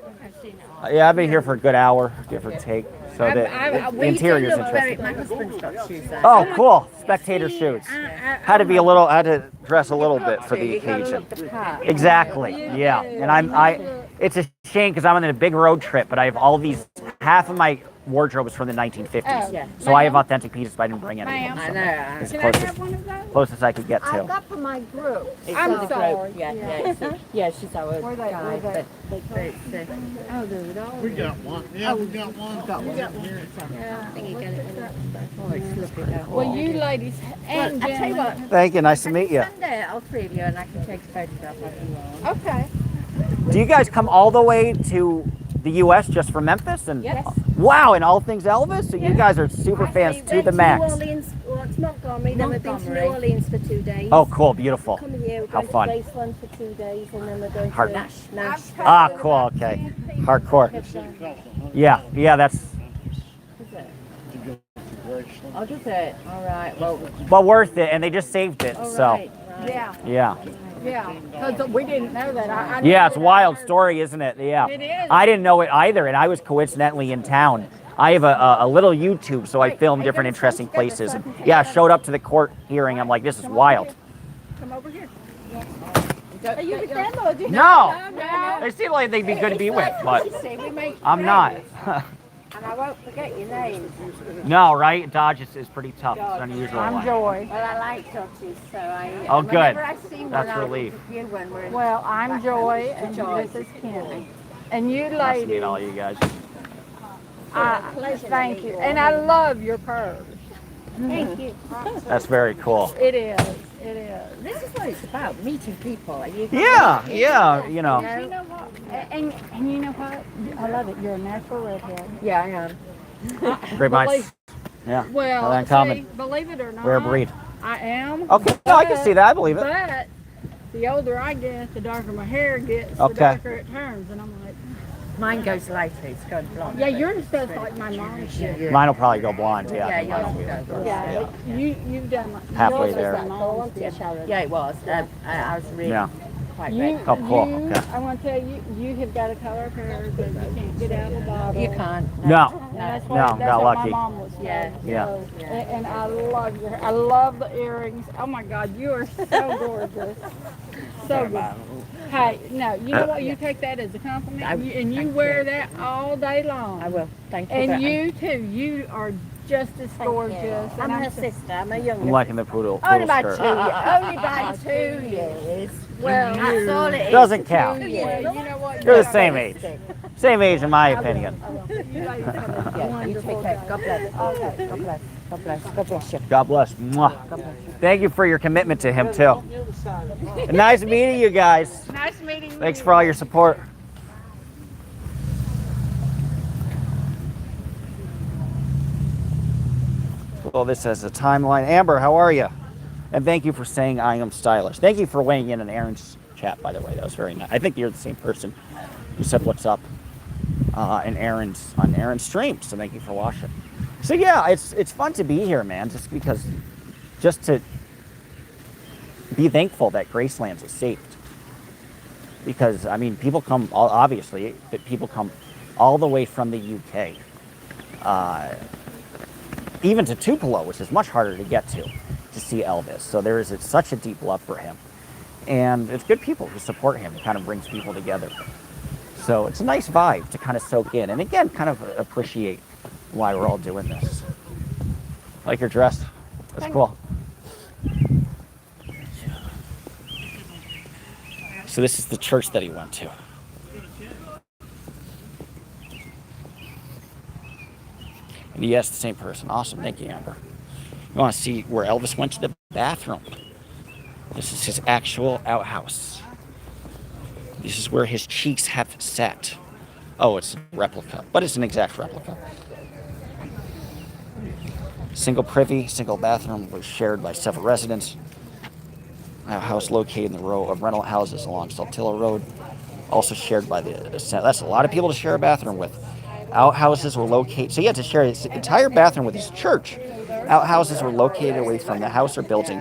Yeah, I've been here for a good hour, give or take. So the interior's interesting. My husband's got shoes on. Oh, cool. Spectator shoots. Had to dress a little bit for the You gotta occasion. look the part. Exactly. Yeah. And it's a shame because I'm on a big road trip, but I have all these, half of my wardrobe is from the 1950s. Yeah. So I have authentic pieces, but I didn't bring any. Ma'am. I know. It's Can I closest, have one of those? closest I could get I to. got for my group. It's I'm for the sorry. group. Yeah, she's our Were they- guide, were they- but it's Oh, dude. We got one. Yeah, we got one. got one. Yeah. I think you get it. Oh, it's lovely though. Well, you ladies and I tell you what, Thank you. Nice to meet you. Sunday all three of you and I can take a photograph of you all. Okay. Do you guys come all the way to the U.S. just for Memphis? And Yes. wow, and all things Elvis? So you guys are super fans to the max. New Orleans, well, it's Montgomery, then we've been to New Montgomery. Orleans for 2 days. Oh, cool. Beautiful. Coming here, we're How going fun. to Graceland for 2 days, and then we're going Hard- to Nash. Ah, cool. Okay. Hardcore. Yeah. Yeah, that's... I'll just say, all right, well, But worth it, and they just saved it, all so... right, right. Yeah, Yeah. yeah. Because we didn't know that. I Yeah, it's a knew wild that. story, isn't it? Yeah. It is. I didn't know it either, and I was coincidentally in town. I have a little YouTube, so I film different interesting places. And yeah, I showed up to the court hearing. I'm like, this is wild. Come over here. Are you with them or do you No! No. They seem like they'd be good to be with, but See, we make I'm not. And I won't forget your name. No, right? Dodge is pretty tough. It's an unusual I'm one. Joy. Well, I like Dodges, so I. Oh, good. Whenever I see one, That's I'll relief. look at you when we're in. Well, I'm Joy, and Joy. this is Kenny. And you Nice to meet ladies, all you guys. thank you. And I love your purse. Thank you. That's very cool. It is. It is. This is what it's about, meeting people. Are you Yeah, yeah, you know. You know what? And you know what? I love it. You're a natural redhead. Yeah, I am. Great minds. Believe- Yeah. Well, uncommon. see, believe it or not, Rare breed. I am. Okay, no, I can see that. I believe it. But the older I get, the darker my hair gets, Okay. the darker it turns. And I'm like, Mine goes lighter, it's going blonde. yeah, yours does like my mom's shit. Mine will probably go blonde. Yeah, Yeah. yours will go blonde. Yeah, you've done like Halfway yours is there. my mom's shit. Yeah, it was. I was really Yeah. quite You, red. Oh, cool. you, Okay. I want to tell you, you have got a color of hair that you can't get out of the bottle. You can't. No. And that's what, No, that's got what lucky. my mom was saying. Yeah. Yeah. So, and I love your hair. I love the earrings. Oh my God, you are so gorgeous. So good. Hey, no, you know what? You take that as a compliment, and you wear that all day long. I will. Thank you. And very you too. You are just as gorgeous. I'm And her sister. I'm a younger I'm liking the poodle Only by skirt. 2 years. Only by 2 years. Well, That's all it is. Doesn't count. well, you know what? You're the same age. Same age in my opinion. You ladies have a Yeah, you wonderful take care. day. God bless. Okay. God bless. God bless. God bless you. God bless. Mwah. Thank you for your commitment to him too. Nice meeting you guys. Nice meeting you. Thanks for all your support. Well, this has a timeline. Amber, how are you? And thank you for saying I am stylish. Thank you for weighing in on Aaron's chat, by the way. That was very nice. I think you're the same person who said what's up on Aaron's stream. So thank you for watching. So yeah, it's fun to be here, man. Just to be thankful that Graceland is saved. Because I mean, people come obviously, but people come all the way from the UK, even to Tupelo, which is much harder to get to see Elvis. So there is such a deep love for him, and it's good people who support him. It kind of brings people together. So it's a nice vibe to kind of soak in, and again, kind of appreciate why we're all doing this. Like your dress, that's cool. So this is the church that he went to. And yes, the same person. Awesome. Thank you, Amber. You want to see where Elvis went to the bathroom? This is his actual outhouse. This is where his cheeks have sat. Oh, it's a replica, but it's an exact replica. Single privy, single bathroom was shared by several residents. A house located in the row of rental houses along Saltillo Road, also shared by the. That's a lot of people to share a bathroom with. Outhouses were located, so he had to share his entire bathroom with his church. Outhouses were located away from the house or building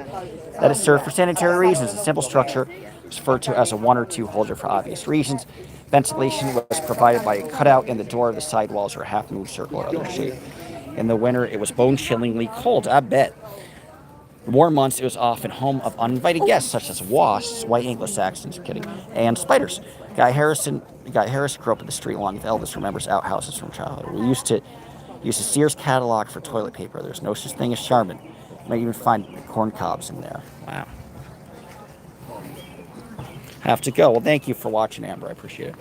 that is served for sanitary reasons. A simple structure is referred to as a 1 or 2 holder for obvious reasons. Ventilation was provided by a cutout in the door. The side walls were half-moon circle or other shape. In the winter, it was bone-chillingly cold, I bet. In warm months, it was often home of uninvited guests such as wasps, white Anglo-Saxons, kidding, and spiders. Guy Harris grew up in the street along with Elvis, remembers outhouses from childhood. We used to use a Sears catalog for toilet paper. There's no such thing as Charmin. You might even find corn cobs in there. Wow. Have to go. Well, thank you for watching, Amber. I appreciate it.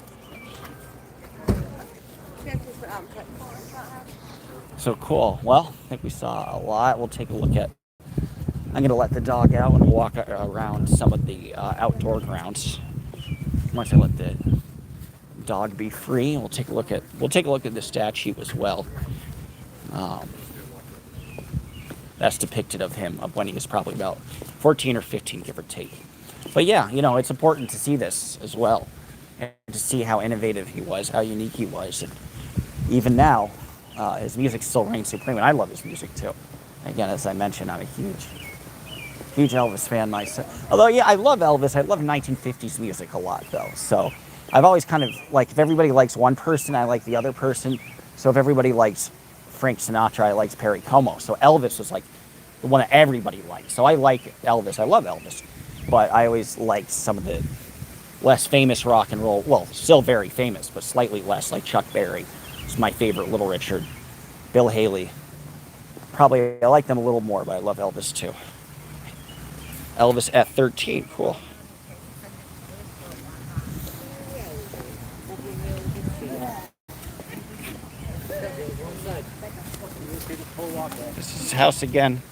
So cool. Well, I think we saw a lot. We'll take a look at. I'm going to let the dog out and walk around some of the outdoor grounds. Once I let the dog be free, we'll take a look at the statue as well. That's depicted of him of when he was probably about 14 or 15, give or take. But yeah, it's important to see this as well, and to see how innovative he was, how unique he was, and even now, his music still reigns supreme, and I love his music too. Again, as I mentioned, I'm a huge Elvis fan myself. Although, yeah, I love Elvis. I love 1950s music a lot, though. So I've always kind of, if everybody likes one person, I like the other person. So if everybody likes Frank Sinatra, I liked Perry Como. So Elvis was the one that everybody liked. So I like Elvis. I love Elvis. But I always liked some of the less famous rock and roll. Well, still very famous, but slightly less, like Chuck Berry. It's my favorite, Little Richard. Bill Haley. Probably, I like them a little more, but I love Elvis too. Elvis at 13, cool. This is his house again.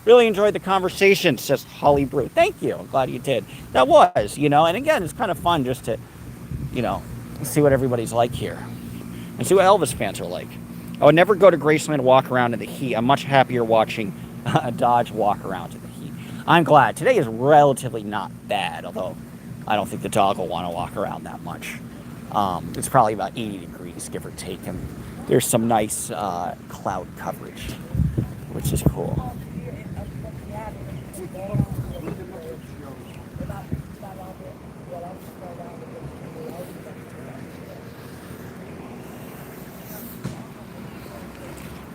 Really enjoyed the conversation, says Holly Brew. Thank you. I'm glad you did. That was, and again, it's kind of fun just to, see what everybody's like here. And see what Elvis fans are like. I would never go to Graceland and walk around in the heat. I'm much happier watching a Dodge walk around in the heat. I'm glad. Today is relatively not bad, although I don't think the dog will want to walk around that much. It's probably about 80 degrees, give or take, and there's some nice cloud coverage, which is cool.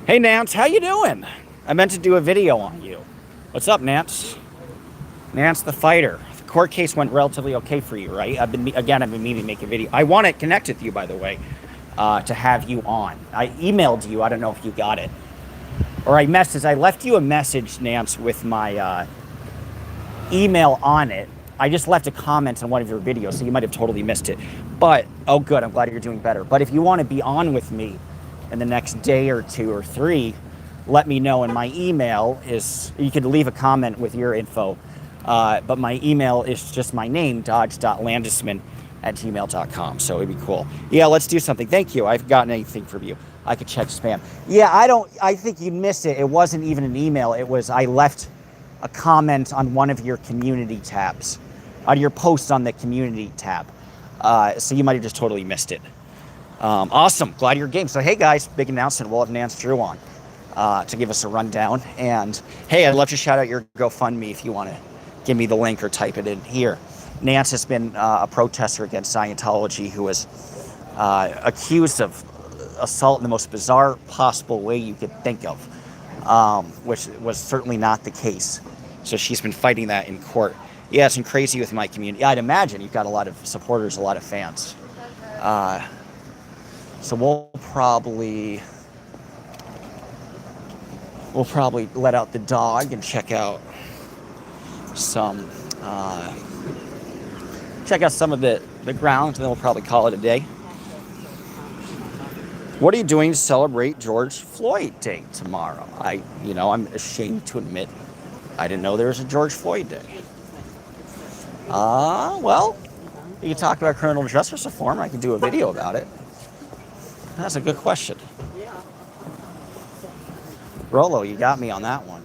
Hey, Nance, how you doing? I meant to do a video on you. What's up, Nance? Nance the fighter. The court case went relatively okay for you, right? I've been meaning to make a video. I want to connect with you, by the way, to have you on. I emailed you. I don't know if you got it. Or I left you a message, Nance, with my email on it. I just left a comment on one of your videos, so you might have totally missed it. But, oh good, I'm glad you're doing better. But if you want to be on with me in the next day or 2 or 3, let me know. And my email is, you could leave a comment with your info, but my email is just my name, dodge.landisman@gmail.com. So it'd be cool. Yeah, let's do something. Thank you. I haven't gotten anything from you. I could check spam. Yeah, I think you missed it. It wasn't even an email. I left a comment on one of your community tabs, on your posts on the community tab. So you might have just totally missed it. Awesome. Glad you're game. So, hey, guys, big announcement. We'll have Nance Drew on to give us a rundown. And, hey, I'd love to shout out your GoFundMe if you want to give me the link or type it in here. Nance has been a protester against Scientology who was accused of assault in the most bizarre possible way you could think of, which was certainly not the case. So she's been fighting that in court. Yeah, it's been crazy with my community. I'd imagine you've got a lot of supporters, a lot of fans. So we'll probably let out the dog and check out some of the grounds, and then we'll probably call it a day. What are you doing to celebrate George Floyd Day tomorrow? I'm ashamed to admit I didn't know there was a George Floyd Day. Well, you can talk about criminal justice reform. I can do a video about it. That's a good question. Rolo, you got me on that one.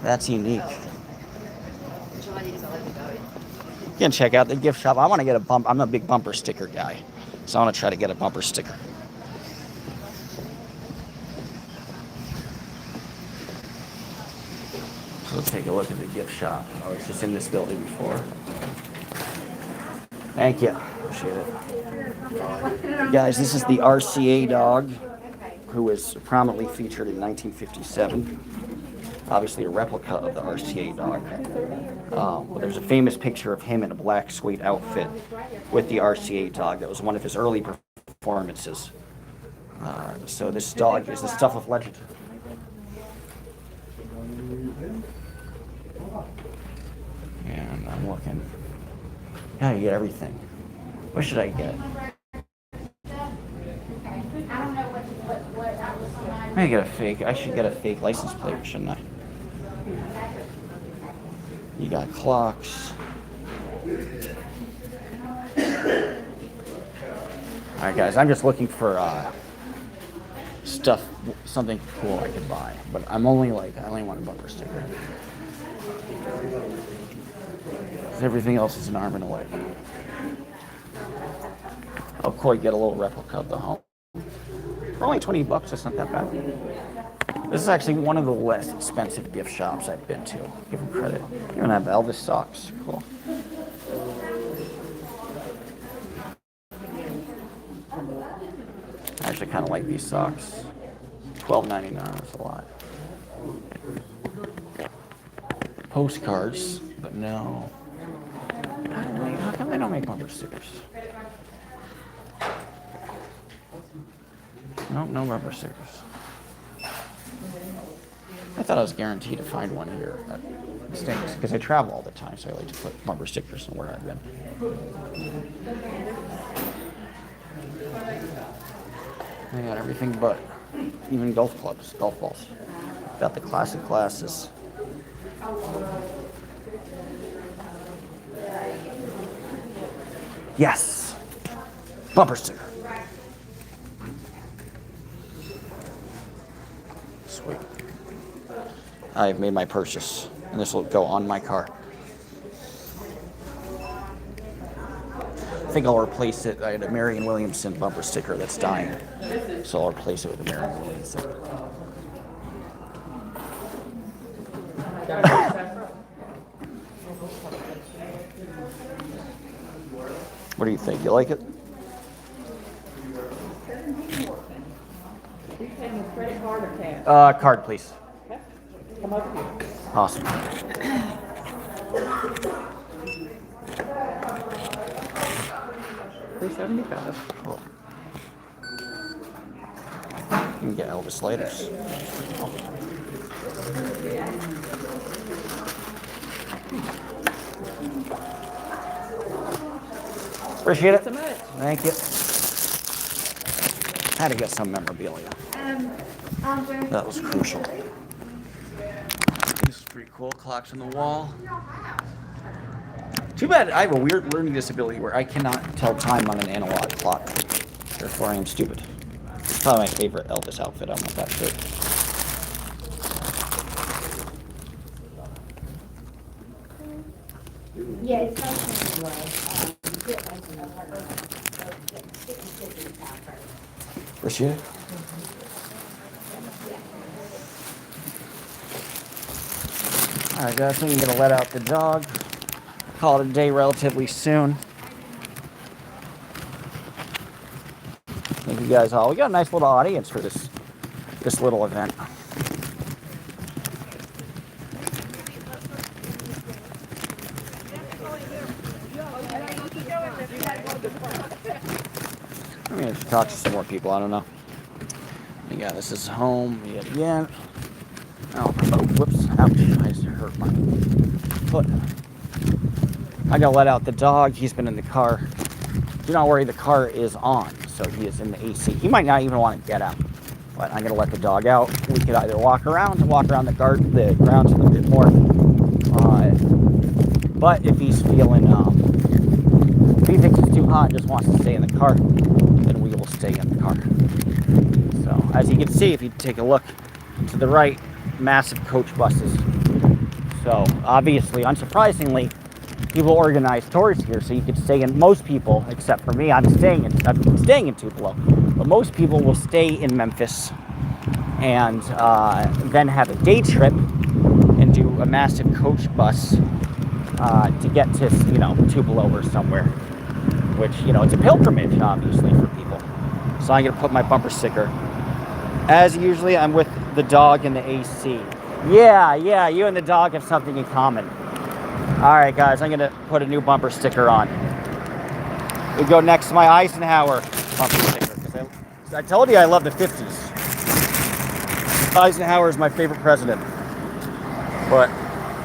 That's unique. You can check out the gift shop. I want to get a bump. I'm a big bumper sticker guy, so I want to try to get a bumper sticker. So let's take a look at the gift shop. I was just in this building before. Thank you. Appreciate it. Guys, this is the RCA dog, who was prominently featured in 1957. Obviously a replica of the RCA dog. But there's a famous picture of him in a black suede outfit with the RCA dog. That was one of his early performances. So this dog is the stuff of legend. And I'm looking. Yeah, you get everything. What should I get? I get a fake. I should get a fake license plate, shouldn't I? You got clocks. Alright guys, I'm just looking for stuff, something cool I could buy. But I only want a bumper sticker. Everything else is an arm and a leg. I'll quite get a little replica of the home. For only $20, that's not that bad. This is actually one of the less expensive gift shops I've been to. Give them credit. You even have Elvis socks. Cool. I actually kind of like these socks. $12.99. That's a lot. Postcards, but no. How come they don't make bumper stickers? Nope, no bumper stickers. I thought I was guaranteed to find one here. That stinks, because I travel all the time, so I like to put bumper stickers on where I've been. I got everything but, even golf clubs, golf balls. Got the classic glasses. Yes! Bumper sticker. Sweet. I've made my purchase, and this will go on my car. I think I'll replace it. I had a Marion Williamson bumper sticker that's dying, so I'll replace it with a Marion Williamson. What do you think? You like it? Credit card or cash? Card, please. Come over here. Awesome. $3.75. Cool. You can get Elvis later. Appreciate it. Thank you. Had to get some memorabilia. That was crucial. This is pretty cool. Clocks on the wall. Too bad I have a weird learning disability where I cannot tell time on an analog clock. Therefore, I am stupid. It's probably my favorite Elvis outfit. I don't know if that's it. Yeah, it's Appreciate it. Alright guys, I think I'm gonna let out the dog. Call it a day relatively soon. Thank you guys all. We got a nice little audience for this little event. I'm gonna talk to some more people. I don't know. Yeah, this is home yet again. Oh, whoops! Ouch! I just hurt my foot. I gotta let out the dog. He's been in the car. Do not worry, the car is on, so he is in the AC. He might not even want to get out. But I'm gonna let the dog out. We could either walk around the garden, the grounds a little bit more. But if he's feeling, if he thinks it's too hot and just wants to stay in the car, then we will stay in the car. So as you can see, if you take a look to the right, massive coach buses. So obviously, unsurprisingly, people organize tours here, so you could stay in. Most people, except for me, I'm staying in Tupelo, but most people will stay in Memphis and then have a day trip and do a massive coach bus to get to, you know, Tupelo or somewhere, which, you know, it's a pilgrimage, obviously, for people. So I'm gonna put my bumper sticker. As usually, I'm with the dog and the AC. Yeah, you and the dog have something in common. All right, guys, I'm gonna put a new bumper sticker on. We go next to my Eisenhower bumper sticker, because I told you I love the 50s. Eisenhower is my favorite president. But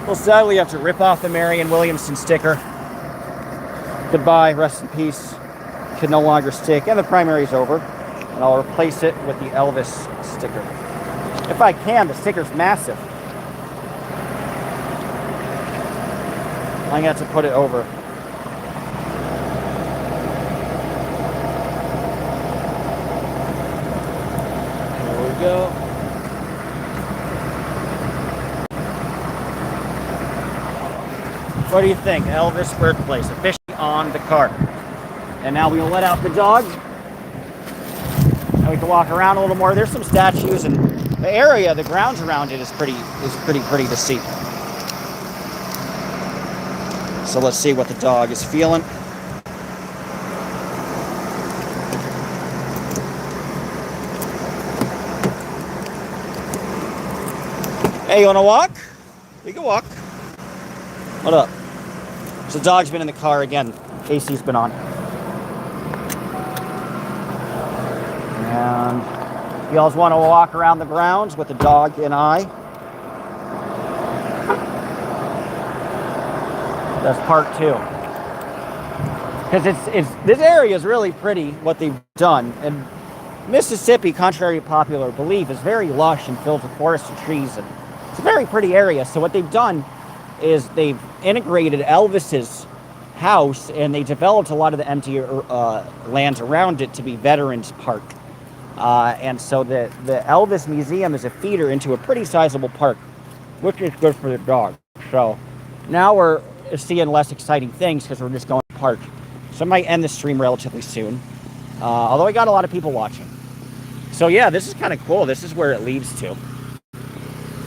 we'll sadly have to rip off the Marion Williamson sticker. Goodbye, rest in peace. Can no longer stick, and the primary's over. And I'll replace it with the Elvis sticker. If I can, the sticker's massive. I'm gonna have to put it over. There we go. What do you think? Elvis Birthplace, officially on the car. And now we'll let out the dog. And we can walk around a little more. There's some statues, and the area, the grounds around it is pretty pretty to see. So let's see what the dog is feeling. Hey, you wanna walk? We can walk. What up? So the dog's been in the car again. AC's been on. And you all want to walk around the grounds with the dog and I. That's part 2. Because this area is really pretty, what they've done. And Mississippi, contrary to popular belief, is very lush and filled with forests and trees. And it's a very pretty area. So what they've done is they've integrated Elvis's house, and they developed a lot of the empty lands around it to be Veterans Park. And so the Elvis Museum is a feeder into a pretty sizable park, which is good for the dog. So now we're seeing less exciting things because we're just going to the park. So I might end the stream relatively soon, although I got a lot of people watching. So yeah, this is kind of cool. This is where it leads to.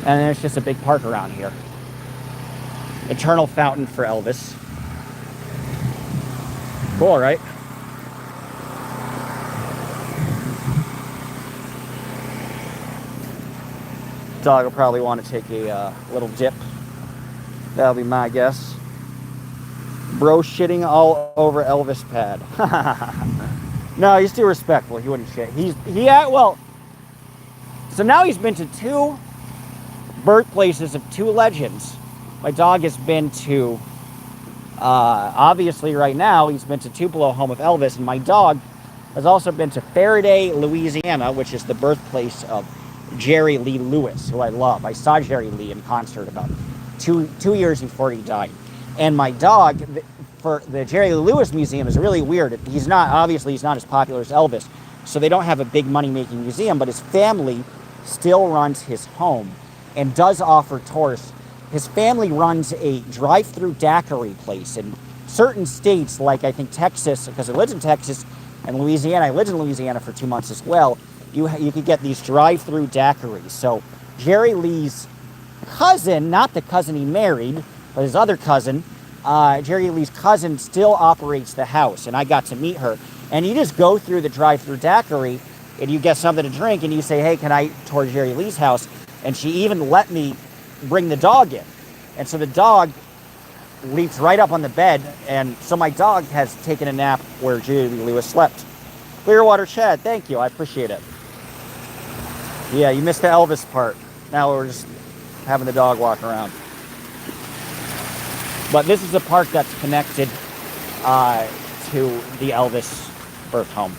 And there's just a big park around here. Eternal fountain for Elvis. Cool, right? Dog will probably want to take a little dip. That'll be my guess. Bro shitting all over Elvis pad. No, he's too respectful. He wouldn't shit. Well, so now he's been to 2 birthplaces of 2 legends. My dog has been to, obviously right now, he's been to Tupelo, home of Elvis, and my dog has also been to Faraday, Louisiana, which is the birthplace of Jerry Lee Lewis, who I love. I saw Jerry Lee in concert about two years before he died. And my dog, for the Jerry Lee Lewis Museum, is really weird. He's not as popular as Elvis, so they don't have a big money-making museum, but his family still runs his home and does offer tours. His family runs a drive-through daiquiri place in certain states, like I think Texas, because I lived in Texas, and Louisiana. I lived in Louisiana for 2 months as well. You could get these drive-through daiquiris. So Jerry Lee's cousin, not the cousin he married, but his other cousin, Jerry Lee's cousin still operates the house, and I got to meet her. And you just go through the drive-through daiquiri, and you get something to drink, and you say, hey, can I tour Jerry Lee's house? And she even let me bring the dog in. And so the dog leaps right up on the bed, and so my dog has taken a nap where Jerry Lee Lewis slept. Clearwater Chad, thank you, I appreciate it. Yeah, you missed the Elvis part. Now we're just having the dog walk around. But this is a park that's connected to the Elvis birth home.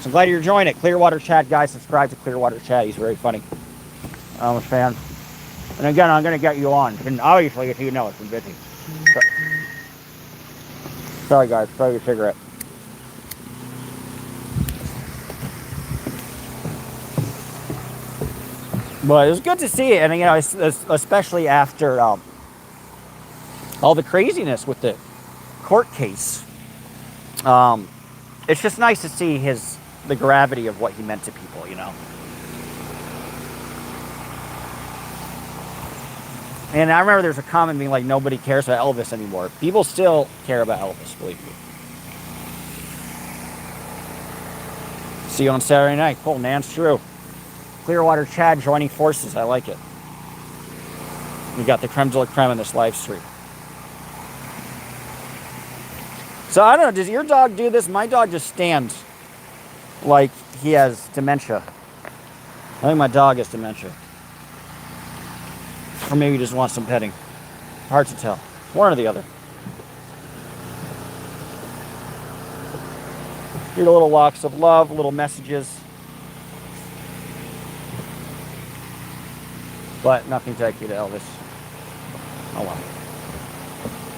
So I'm glad you're enjoying it. Clearwater Chad, guys, subscribe to Clearwater Chad. He's very funny. I'm a fan. And again, I'm going to get you on. And obviously, if you know, it's been busy. So, sorry, guys. Try your cigarette. But it was good to see it. And, you know, especially after all the craziness with the court case. It's just nice to see the gravity of what he meant to people, you know. And I remember there's a comment being like, nobody cares about Elvis anymore. People still care about Elvis, believe me. See you on Saturday night. Cool, Nan's true. Clearwater Chad joining forces. I like it. We got the creme de la creme in this live stream. So I don't know, does your dog do this? My dog just stands like he has dementia. I think my dog has dementia. Or maybe he just wants some petting. Hard to tell. One or the other. Here are little locks of love, little messages. But nothing to take you to Elvis. Oh well.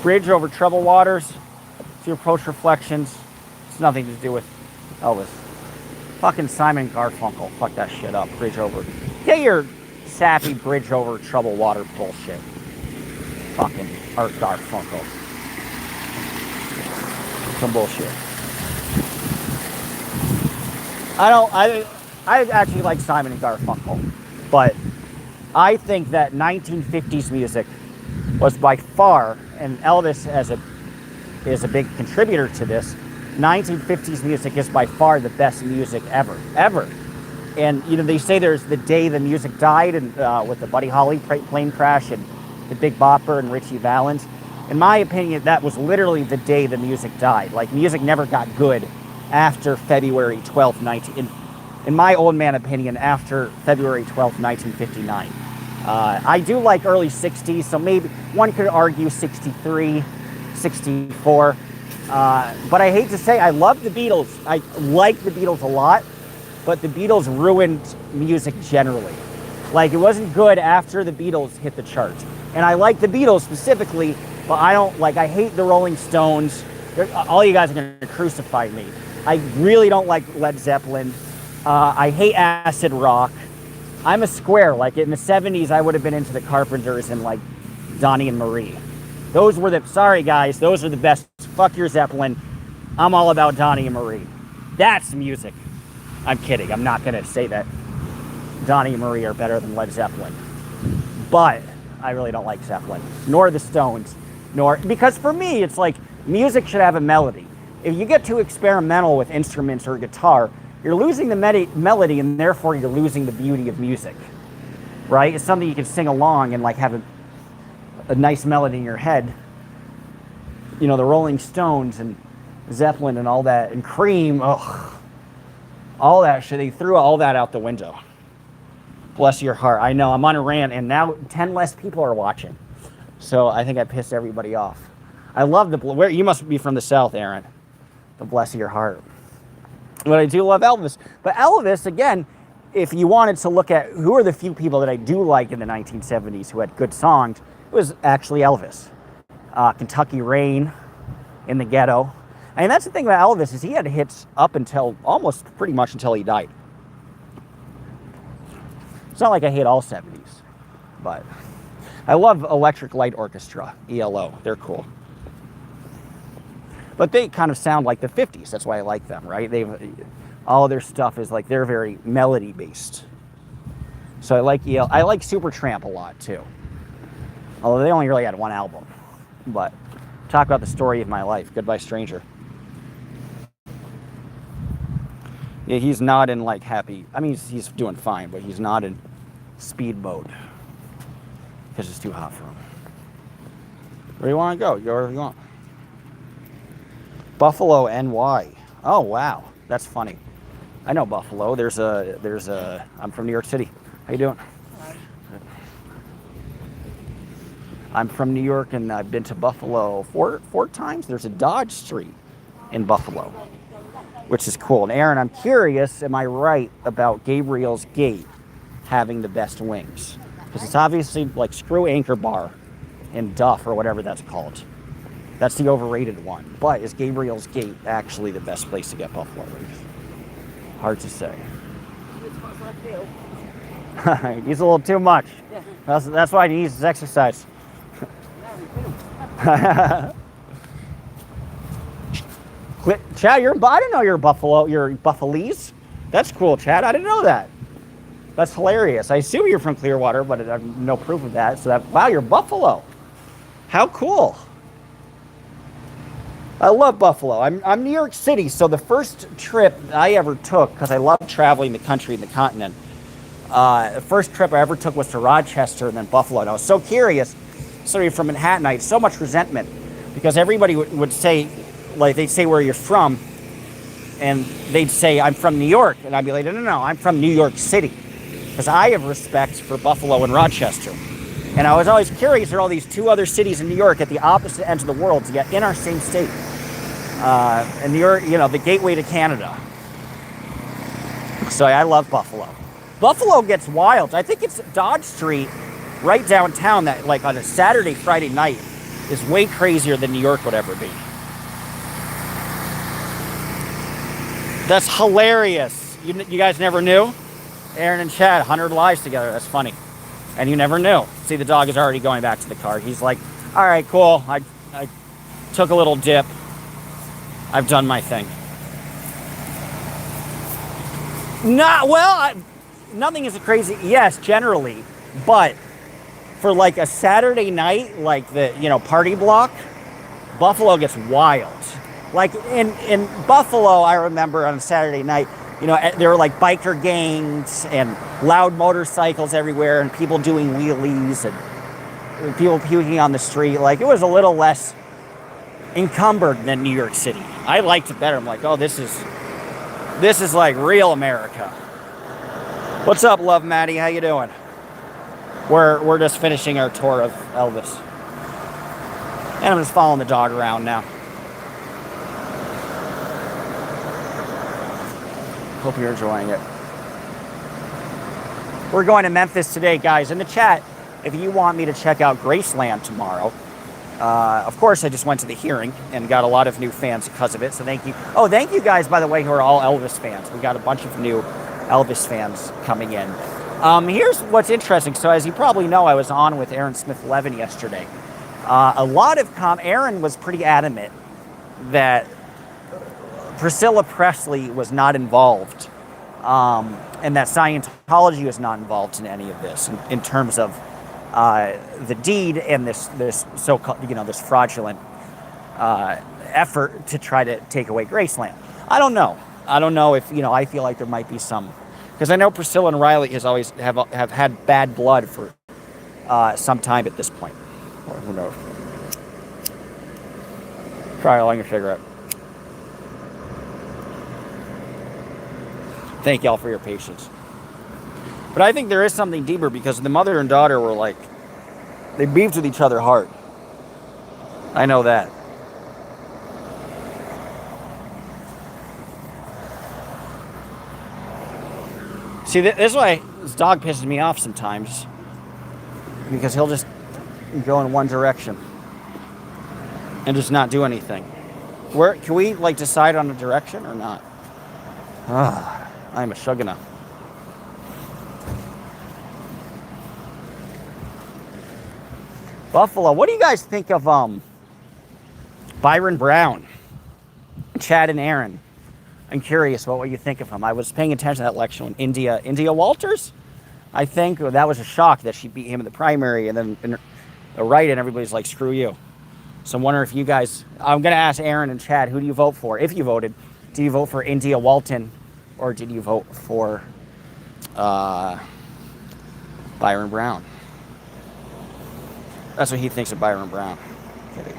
Bridge over troubled waters. To approach reflections. It's nothing to do with Elvis. Fucking Simon Garfunkel. Fuck that shit up. Bridge over. Get your sappy bridge over troubled water bullshit. Fucking Art Garfunkel. Some bullshit. I actually like Simon and Garfunkel, but I think that 1950s music was by far, and Elvis is a big contributor to this. 1950s music is by far the best music ever. And you know, they say there's the day the music died, and with the Buddy Holly plane crash and the Big Bopper and Richie Valens. In my opinion, that was literally the day the music died. Like, music never got good after February 12th, in my old man opinion, after February 12th, 1959. I do like early 60s, so maybe one could argue 63, 64. But I hate to say, I love the Beatles. I like the Beatles a lot, but the Beatles ruined music generally. Like, it wasn't good after the Beatles hit the charts. And I like the Beatles specifically, but I hate the Rolling Stones. All you guys are going to crucify me. I really don't like Led Zeppelin. I hate acid rock. I'm a square. Like, in the 70s, I would have been into the Carpenters and like Donnie and Marie. Those were sorry guys, those are the best. Fuck your Zeppelin. I'm all about Donnie and Marie. That's music. I'm kidding. I'm not going to say that Donnie and Marie are better than Led Zeppelin. But I really don't like Zeppelin, nor the Stones, because for me, it's like music should have a melody. If you get too experimental with instruments or guitar, you're losing the melody, and therefore you're losing the beauty of music, right? It's something you can sing along and like have a nice melody in your head. You know, the Rolling Stones and Zeppelin and all that, and Cream, all that shit, they threw all that out the window. Bless your heart. I know, I'm on a rant, and now 10 less people are watching. So I think I pissed everybody off. I love you must be from the South, Aaron. The bless your heart. But I do love Elvis. But Elvis, again, if you wanted to look at who are the few people that I do like in the 1970s who had good songs, it was actually Elvis. Kentucky Rain, In the Ghetto. And that's the thing about Elvis, is he had hits up until almost pretty much until he died. It's not like I hate all 70s, but I love Electric Light Orchestra, ELO. They're cool. But they kind of sound like the 50s. That's why I like them, right? All their stuff is like, they're very melody based. So I like ELO. I like Supertramp a lot too. Although they only really had one album. But talk about the story of my life. Goodbye, Stranger. Yeah, he's not in like happy. I mean, he's doing fine, but he's not in speed mode because it's too hot for him. Where do you want to go? Go wherever you want. Buffalo, NY. Oh wow, that's funny. I know Buffalo. I'm from New York City. How you doing? I'm from New York, and I've been to Buffalo four times. There's a Dodge Street in Buffalo. which is cool. And Aaron, I'm curious, am I right about Gabriel's Gate having the best wings? Because it's obviously like screw Anchor Bar in Duff or whatever that's called. That's the overrated one. But is Gabriel's Gate actually the best place to get buffalo wings? Hard to say. He's a little too much. That's why he needs his exercise. Chad, I didn't know you're Buffalo. You're Buffalese. That's cool, Chad. I didn't know that. That's hilarious. I assume you're from Clearwater, but I have no proof of that. So wow, you're Buffalo. How cool. I love Buffalo. I'm New York City, so the first trip I ever took, because I love traveling the country and the continent, the first trip I ever took was to Rochester and then Buffalo. And I was so curious. So you're from Manhattan. I had so much resentment because everybody would say, like, they'd say where you're from, and they'd say, I'm from New York. And I'd be like, no, I'm from New York City. Because I have respect for Buffalo and Rochester. And I was always curious, there are all these two other cities in New York at the opposite ends of the world, yet in our same state. And New York, the gateway to Canada. So I love Buffalo. Buffalo gets wild. I think it's Dodge Street, right downtown, that like on a Saturday, Friday night is way crazier than New York would ever be. That's hilarious. You guys never knew? Aaron and Chad, 100 lives together. That's funny. And you never knew. See, the dog is already going back to the car. He's like, all right, cool. I took a little dip. I've done my thing. Nothing is crazy. Yes, generally. But for like a Saturday night, like the, party block, Buffalo gets wild. Like in Buffalo, I remember on a Saturday night, there were like biker gangs and loud motorcycles everywhere and people doing wheelies and people puking on the street. Like, it was a little less encumbered than New York City. I liked it better. I'm like, oh, this is like real America. What's up, Love Maddie? How you doing? We're just finishing our tour of Elvis. And I'm just following the dog around now. Hope you're enjoying it. We're going to Memphis today, guys. In the chat, if you want me to check out Graceland tomorrow, of course, I just went to the hearing and got a lot of new fans because of it, so thank you. Oh, thank you guys, by the way, who are all Elvis fans. We got a bunch of new Elvis fans coming in. Here's what's interesting. So as you probably know, I was on with Aaron Smith-Levin yesterday. Aaron was pretty adamant that Priscilla Presley was not involved, and that Scientology was not involved in any of this in terms of the deed and this so-called, this fraudulent effort to try to take away Graceland. I don't know if, I feel like there might be some, because I know Priscilla and Riley have had bad blood for some time at this point. Or who knows? Try lighting a cigarette. Thank y'all for your patience. But I think there is something deeper, because the mother and daughter were like, they beefed with each other hard. I know that. See, this is why this dog pisses me off sometimes, because he'll just go in one direction and just not do anything. Can we decide on a direction or not? I'm a shugana. Buffalo. What do you guys think of Byron Brown, Chad and Aaron? I'm curious about what you think of him. I was paying attention to that election when India Walters, I think, that was a shock that she beat him in the primary, and then in the write-in, everybody's like, screw you. So I'm wondering if you guys, I'm going to ask Aaron and Chad, who do you vote for? If you voted, do you vote for India Walton, or did you vote for Byron Brown? That's what he thinks of Byron Brown. Kidding.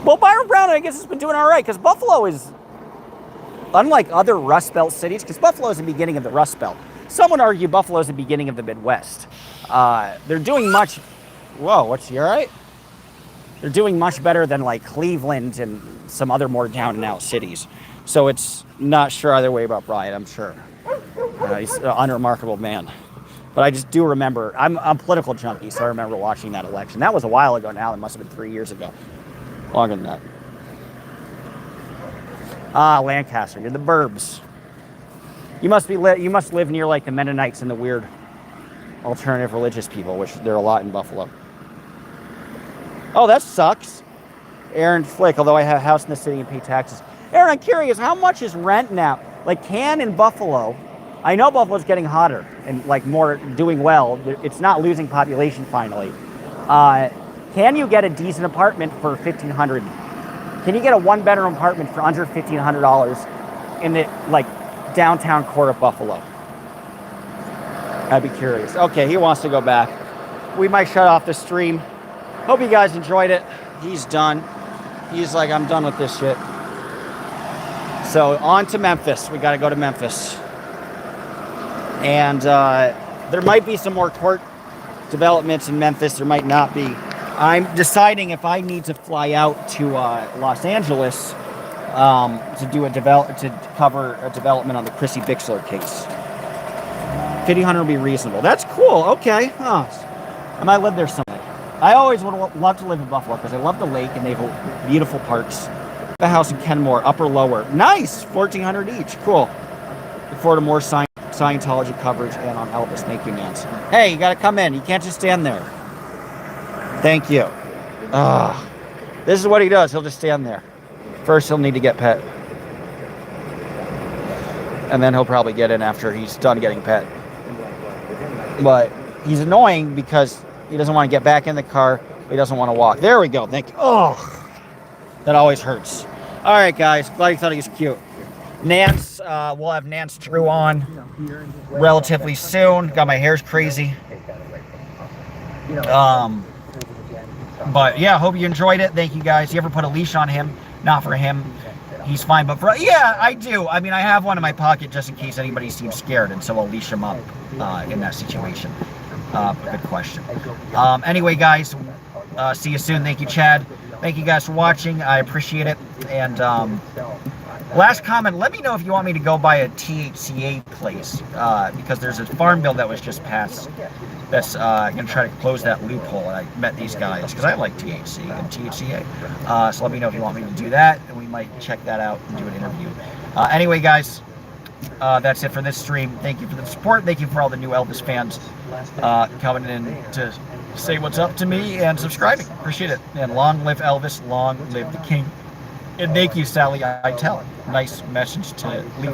Well, Byron Brown, I guess, has been doing all right, because Buffalo is, unlike other Rust Belt cities, because Buffalo is the beginning of the Rust Belt. Some would argue Buffalo is the beginning of the Midwest. They're doing much. Whoa, you all right? They're doing much better than like Cleveland and some other more down and out cities. So it's not sure either way about Brian, I'm sure. He's an unremarkable man. But I just do remember, I'm a political junkie, so I remember watching that election. That was a while ago now. It must have been 3 years ago. Longer than that. Ah, Lancaster, you're the burbs. You must live near like the Mennonites and the weird alternative religious people, which there are a lot in Buffalo. Oh, that sucks. Aaron Flick, although I have a house in the city and pay taxes. Aaron, I'm curious, how much is rent now? Like, can in Buffalo, I know Buffalo's getting hotter and like more doing well. It's not losing population finally. Can you get a decent apartment for $1,500? Can you get a one-bedroom apartment for under $1,500 in the like downtown core of Buffalo? I'd be curious. Okay, he wants to go back. We might shut off the stream. Hope you guys enjoyed it. He's done. He's like, I'm done with this shit. So on to Memphis. We got to go to Memphis. And there might be some more court developments in Memphis. There might not be. I'm deciding if I need to fly out to Los Angeles to do to cover a development on the Chrissy Bixler case. $1,500 would be reasonable. That's cool. Okay. Huh. I might live there someday. I always would love to live in Buffalo because I love the lake and they have beautiful parks. The house in Kenmore, upper lower. Nice. $1,400 each. Cool. Look forward to more Scientology coverage and on Elvis. Thank you, Nancy. Hey, you got to come in. You can't just stand there. Thank you. This is what he does. He'll just stand there. First, he'll need to get pet. And then he'll probably get in after he's done getting pet. But he's annoying because he doesn't want to get back in the car. He doesn't want to walk. There we go. Thank you. Oh, that always hurts. All right, guys. Glad you thought he was cute. Nance, we'll have Nance Drew on relatively soon. God, my hair's crazy. But yeah, hope you enjoyed it. Thank you, guys. You ever put a leash on him? Not for him. He's fine, but for, yeah, I do. I mean, I have one in my pocket just in case anybody seems scared, and so I'll leash him up in that situation. Good question. Anyway, guys, see you soon. Thank you, Chad. Thank you guys for watching. I appreciate it. And last comment, let me know if you want me to go by a THCA place, because there's a farm bill that was just passed that's going to try to close that loophole. And I met these guys because I like THC and THCA. So let me know if you want me to do that, and we might check that out and do an interview. Anyway, guys, that's it for this stream. Thank you for the support. Thank you for all the new Elvis fans coming in to say what's up to me and subscribing. Appreciate it. And long live Elvis, long live the king. And thank you, Sally Eitel. Nice message to leave.